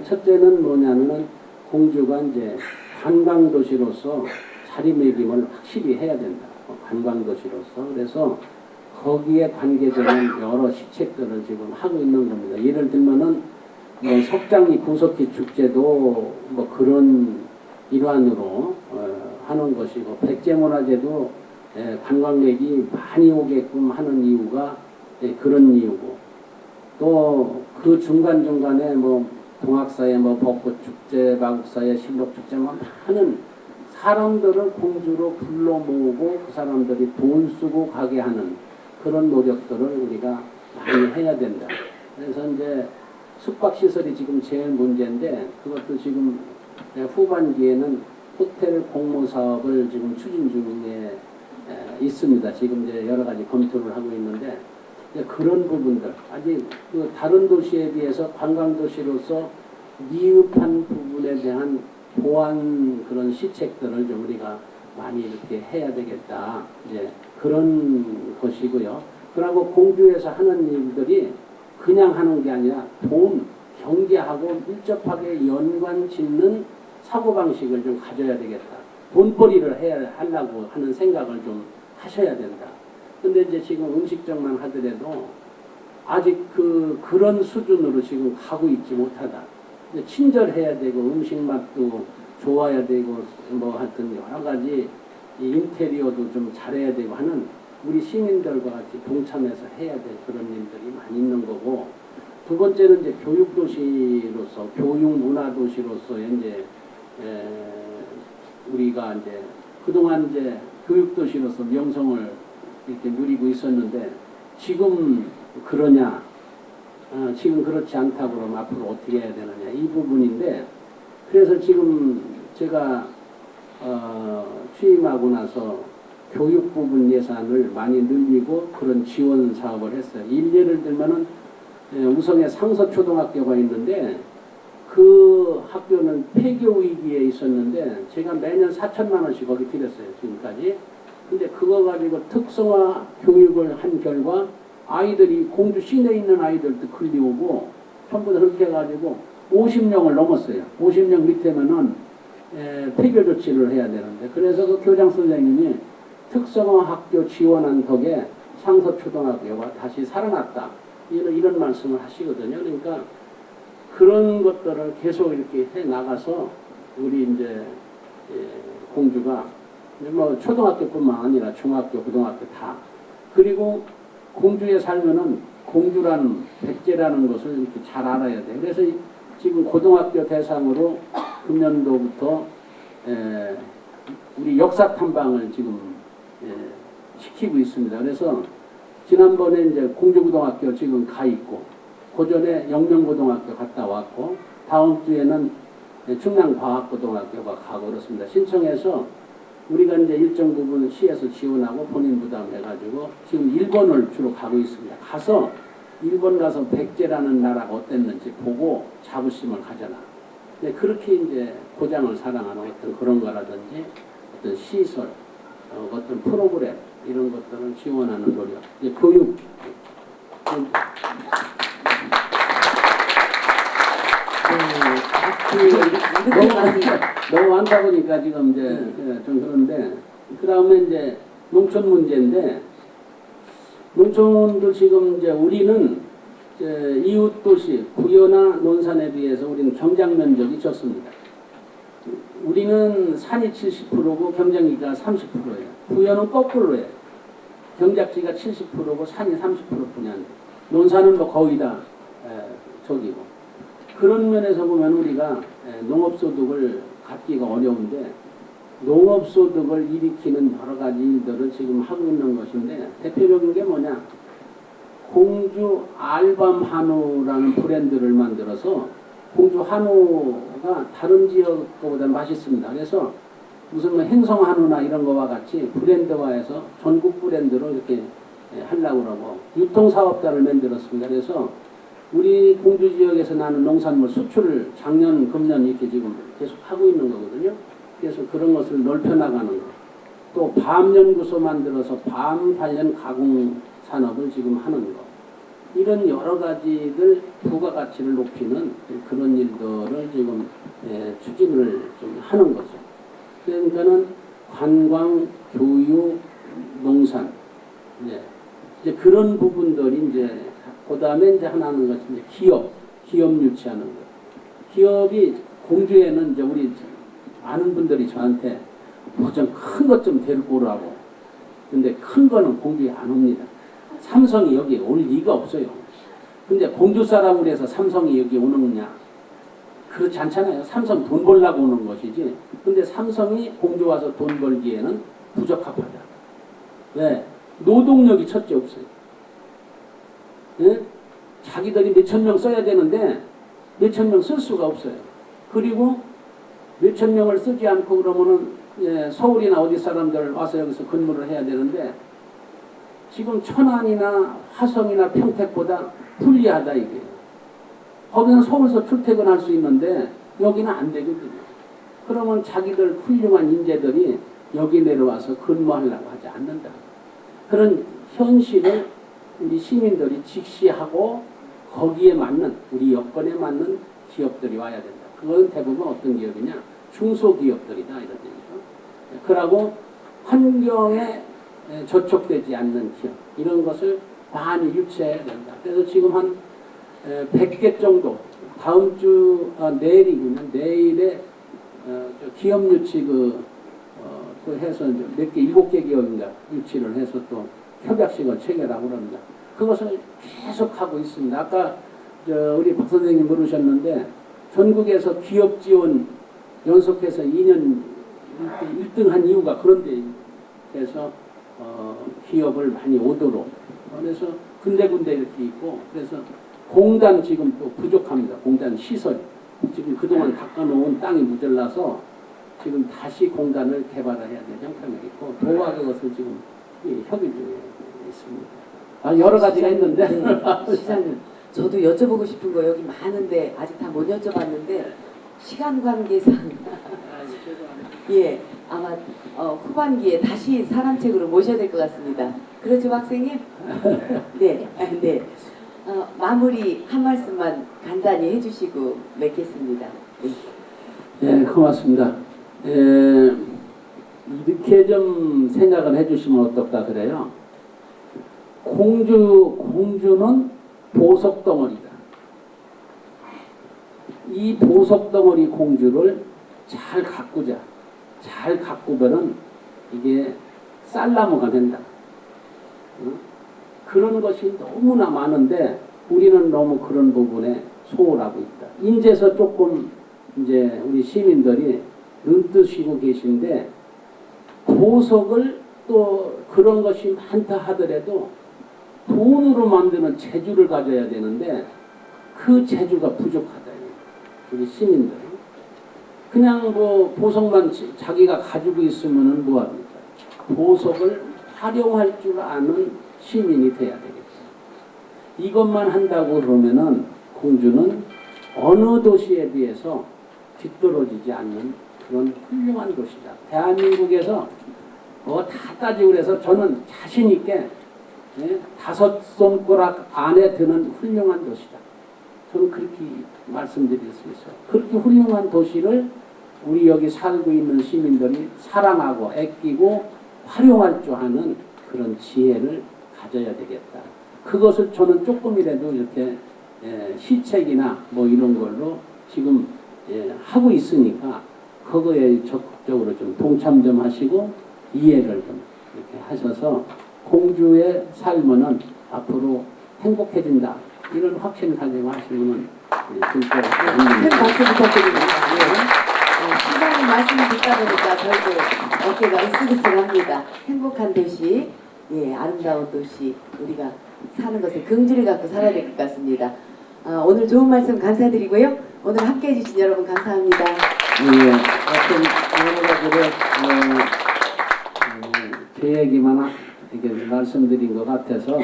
첫째는 뭐냐면은 공주가 이제 관광도시로서 자리매김을 확실히 해야 된다. 관광도시로서. 그래서 거기에 관계되는 여러 시책들을 지금 하고 있는 겁니다. 예를 들면은 뭐 석장리 구석기 축제도 뭐 그런 일환으로 하는 것이고, 백제문화제도 관광객이 많이 오게끔 하는 이유가 그런 이유고, 또 그 중간중간에 뭐 동학사에 뭐 벚꽃축제, 마국사에 실록축제 뭐 많은 사람들을 공주로 불러 모으고 그 사람들이 돈 쓰고 가게 하는 그런 노력들을 우리가 많이 해야 된다. 그래서 이제 숙박시설이 지금 제일 문제인데, 그것도 지금 후반기에는 호텔 공모 사업을 지금 추진 중에 있습니다. 지금 이제 여러 가지 검토를 하고 있는데, 그런 부분들 아직 그 다른 도시에 비해서 관광도시로서 미흡한 부분에 대한 보완 그런 시책들을 좀 우리가 많이 이렇게 해야 되겠다. 이제 그런 것이고요. 그리고 공주에서 하는 일들이 그냥 하는 게 아니라 돈, 경제하고 밀접하게 연관 짓는 사고방식을 좀 가져야 되겠다. 돈벌이를 하려고 하는 생각을 좀 하셔야 된다. 근데 이제 지금 음식점만 하더라도 아직 그런 수준으로 지금 가고 있지 못하다. 친절해야 되고 음식 맛도 좋아야 되고 뭐 하여튼 여러 가지 인테리어도 좀 잘해야 되고 하는 우리 시민들과 같이 동참해서 해야 될 그런 일들이 많이 있는 거고, 두 번째는 이제 교육도시로서, 교육문화도시로서의 이제 우리가 이제 그동안 이제 교육도시로서 명성을 이렇게 누리고 있었는데, 지금 그러냐, 지금 그렇지 않다고 그러면 앞으로 어떻게 해야 되느냐, 이 부분인데, 그래서 지금 제가 취임하고 나서 교육 부분 예산을 많이 늘리고 그런 지원 사업을 했어요. 예를 들면은 우성에 상서초등학교가 있는데, 그 학교는 폐교 위기에 있었는데 제가 매년 4천만 원씩 거기 드렸어요, 지금까지. 근데 그거 가지고 특성화 교육을 한 결과 아이들이 공주 시내에 있는 아이들도 글리 오고 전부 다 그렇게 해가지고 50명을 넘었어요. 50명 밑에면은 폐교 조치를 해야 되는데, 그래서 그 교장 선생님이 특성화 학교 지원한 덕에 상서초등학교가 다시 살아났다, 이런 말씀을 하시거든요. 그러니까 그런 것들을 계속 이렇게 해 나가서 우리 이제 공주가 뭐 초등학교뿐만 아니라 중학교, 고등학교 다, 그리고 공주에 살면은 공주라는 백제라는 것을 이렇게 잘 알아야 돼. 그래서 지금 고등학교 대상으로 금년도부터 우리 역사 탐방을 지금 시키고 있습니다. 그래서 지난번에 이제 공주고등학교 지금 가 있고, 고전에 영명고등학교 갔다 왔고, 다음 주에는 충남과학고등학교가 가고 그렇습니다. 신청해서 우리가 이제 일정 부분 시에서 지원하고 본인 부담해가지고 지금 일본을 주로 가고 있습니다. 가서 일본 가서 백제라는 나라가 어땠는지 보고 자부심을 가져라. 근데 그렇게 이제 고장을 사랑하는 어떤 그런 거라든지 어떤 시설, 어떤 프로그램 이런 것들을 지원하는 노력, 이제 교육. 너무 많다 보니까 지금 이제 좀 그런데, 그 다음에 이제 농촌 문제인데, 농촌도 지금 이제 우리는 이제 이웃 도시 부여나 논산에 비해서 우리는 경작 면적이 적습니다. 우리 우리는 산이 70%고 경작지가 30%예요. 부여는 거꾸로예요. 경작지가 70%고 산이 30%뿐이야. 논산은 뭐 거의 다 저기고. 그런 면에서 보면 우리가 농업소득을 갖기가 어려운데 농업소득을 일으키는 여러 가지 일들을 지금 하고 있는 것인데 대표적인 게 뭐냐. 공주 알밤 한우라는 브랜드를 만들어서 공주 한우가 다른 지역 거보다 맛있습니다. 그래서 무슨 뭐 행성 한우나 이런 거와 같이 브랜드화해서 전국 브랜드로 이렇게 하려고 그러고 유통사업단을 만들었습니다. 그래서 우리 공주 지역에서 나는 농산물 수출을 작년, 금년 이렇게 지금 계속 하고 있는 거거든요. 그래서 그런 것을 넓혀나가는 거. 또 밤연구소 만들어서 밤 관련 가공 산업을 지금 하는 거. 이런 여러 가지들 부가가치를 높이는 그런 일들을 지금 추진을 좀 하는 거죠. 그러니까는 관광, 교육, 농산, 이제 그런 부분들이 이제 그다음에 이제 하나는 것이 이제 기업 유치하는 거. 기업이 공주에는 이제 우리 많은 분들이 저한테 뭐 좀 큰 것 좀 데리고 오라고. 근데 큰 거는 공주에 안 옵니다. 삼성이 여기 올 리가 없어요. 근데 공주 사람을 해서 삼성이 여기 오느냐? 그렇지 않잖아요. 삼성 돈 벌려고 오는 것이지. 근데 삼성이 공주 와서 돈 벌기에는 부적합하다. 왜? 노동력이 첫째 없어요. 예? 자기들이 몇천 명 써야 되는데 몇천 명 쓸 수가 없어요. 그리고 몇천 명을 쓰지 않고 그러면은 서울이나 어디 사람들 와서 여기서 근무를 해야 되는데 지금 천안이나 화성이나 평택보다 불리하다 이게. 거기는 서울서 출퇴근할 수 있는데 여기는 안 되거든요. 그러면 자기들 훌륭한 인재들이 여기 내려와서 근무하려고 하지 않는다. 그런 현실을 우리 시민들이 직시하고 거기에 맞는 우리 여건에 맞는 기업들이 와야 된다. 그건 대부분 어떤 기업이냐? 중소기업들이다 이런 얘기죠. 그러고 환경에 저촉되지 않는 기업 이런 것을 많이 유치해야 된다. 그래서 지금 한 100개 정도 다음 주 내일이군요. 내일에 기업 유치 그 해서 몇 개 7개 기업인가 유치를 해서 또 협약식을 체결하고 그럽니다. 그것을 계속 하고 있습니다. 아까 우리 박 선생님 물으셨는데 전국에서 기업 지원 연속해서 2년 1등 한 이유가 그런 데 해서 기업을 많이 오도록 그래서 군데군데 이렇게 있고 그래서 공단 지금 또 부족합니다. 공단 시설 지금 그동안 닦아놓은 땅이 모자라서 지금 다시 공단을 개발해야 될 형편이 있고 도와 그것을 지금 협의 중에 있습니다. 여러 가지가 있는데 네, 시장님 저도 여쭤보고 싶은 거 여기 많은데 아직 다 못 여쭤봤는데 시간 관계상 예 아마 후반기에 다시 사람책으로 모셔야 될 것 같습니다. 그렇죠 박사님? 네, 네. 마무리 한 말씀만 간단히 해주시고 맺겠습니다. 네, 네 고맙습니다. 이렇게 좀 생각을 해주시면 어떨까 그래요. 공주는 보석덩어리다. 이 보석덩어리 공주를 잘 가꾸자. 잘 가꾸면은 이게 쌀나무가 된다. 그런 것이 너무나 많은데 우리는 너무 그런 부분에 소홀하고 있다. 인제서 조금 이제 우리 시민들이 눈뜨시고 계신데 보석을 또 그런 것이 많다 하더라도 돈으로 만드는 재주를 가져야 되는데 그 재주가 부족하다. 우리 시민들. 그냥 뭐 보석만 자기가 가지고 있으면 뭐합니까? 보석을 활용할 줄 아는 시민이 돼야 되겠죠. 이것만 한다고 그러면은 공주는 어느 도시에 비해서 뒤떨어지지 않는 그런 훌륭한 도시다. 대한민국에서 뭐 다 따지고 그래서 저는 자신 있게 5손가락 안에 드는 훌륭한 도시다. 저는 그렇게 말씀드릴 수 있어요. 그렇게 훌륭한 도시를 우리 여기 살고 있는 시민들이 사랑하고 아끼고 활용할 줄 아는 그런 지혜를 가져야 되겠다. 그것을 저는 조금이라도 이렇게 시책이나 뭐 이런 걸로 지금 하고 있으니까 그거에 적극적으로 좀 동참 좀 하시고 이해를 좀 이렇게 하셔서 공주의 삶은 앞으로 행복해진다. 이런 확신 가지고 하시면은 진짜 큰 박수 부탁드립니다. 시장님 말씀을 듣다 보니까 저희도 어깨가 으쓱으쓱합니다. 행복한 도시, 예, 아름다운 도시, 우리가 사는 것에 긍지를 갖고 살아야 될 것 같습니다. 오늘 좋은 말씀 감사드리고요. 오늘 함께해 주신 여러분 감사합니다. 예, 어떤 여러 가지를 제 얘기만 이렇게 말씀드린 것 같아서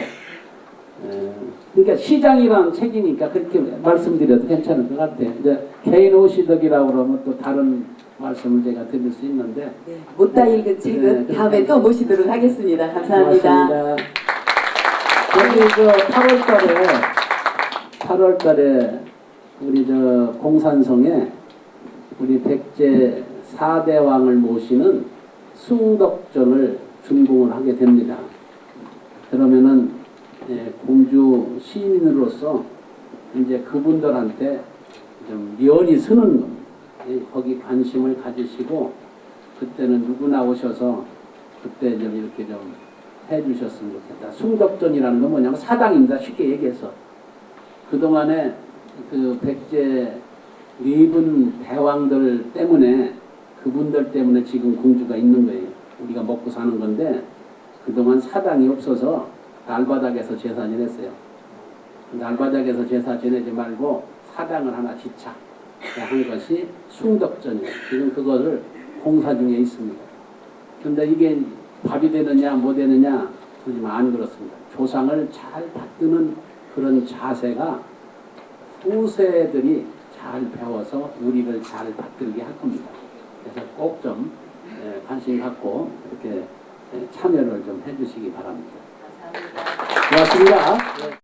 그러니까 시장이라는 책이니까 그렇게 말씀드려도 괜찮을 것 같아요. 이제 개인 오시덕이라고 그러면 또 다른 말씀을 제가 드릴 수 있는데 네, 못다 읽은 책은 네, 다음에 또 모시도록 하겠습니다. 감사합니다. 고맙습니다. 저기 8월 달에 우리 저 공산성에 우리 백제 4대왕을 모시는 숭덕전을 준공을 하게 됩니다. 그러면은 공주 시민으로서 이제 그분들한테 좀 면이 서는 겁니다. 거기 관심을 가지시고 그때는 누구나 오셔서 그때 좀 이렇게 좀 해주셨으면 좋겠다. 숭덕전이라는 건 뭐냐면 사당입니다. 쉽게 얘기해서 그동안에 그 백제 네분 대왕들 때문에 그분들 때문에 지금 공주가 있는 거예요. 우리가 먹고 사는 건데 그동안 사당이 없어서 날바닥에서 제사 지냈어요. 날바닥에서 제사 지내지 말고 사당을 하나 지차 한 것이 숭덕전이에요. 지금 그거를 공사 중에 있습니다. 근데 이게 밥이 되느냐 뭐 되느냐 그러지만 안 그렇습니다. 조상을 잘 받드는 그런 자세가 후세들이 잘 배워서 우리를 잘 받들게 할 겁니다. 그래서 꼭 좀 관심 갖고 이렇게 참여를 좀 해주시기 바랍니다. 감사합니다. 고맙습니다.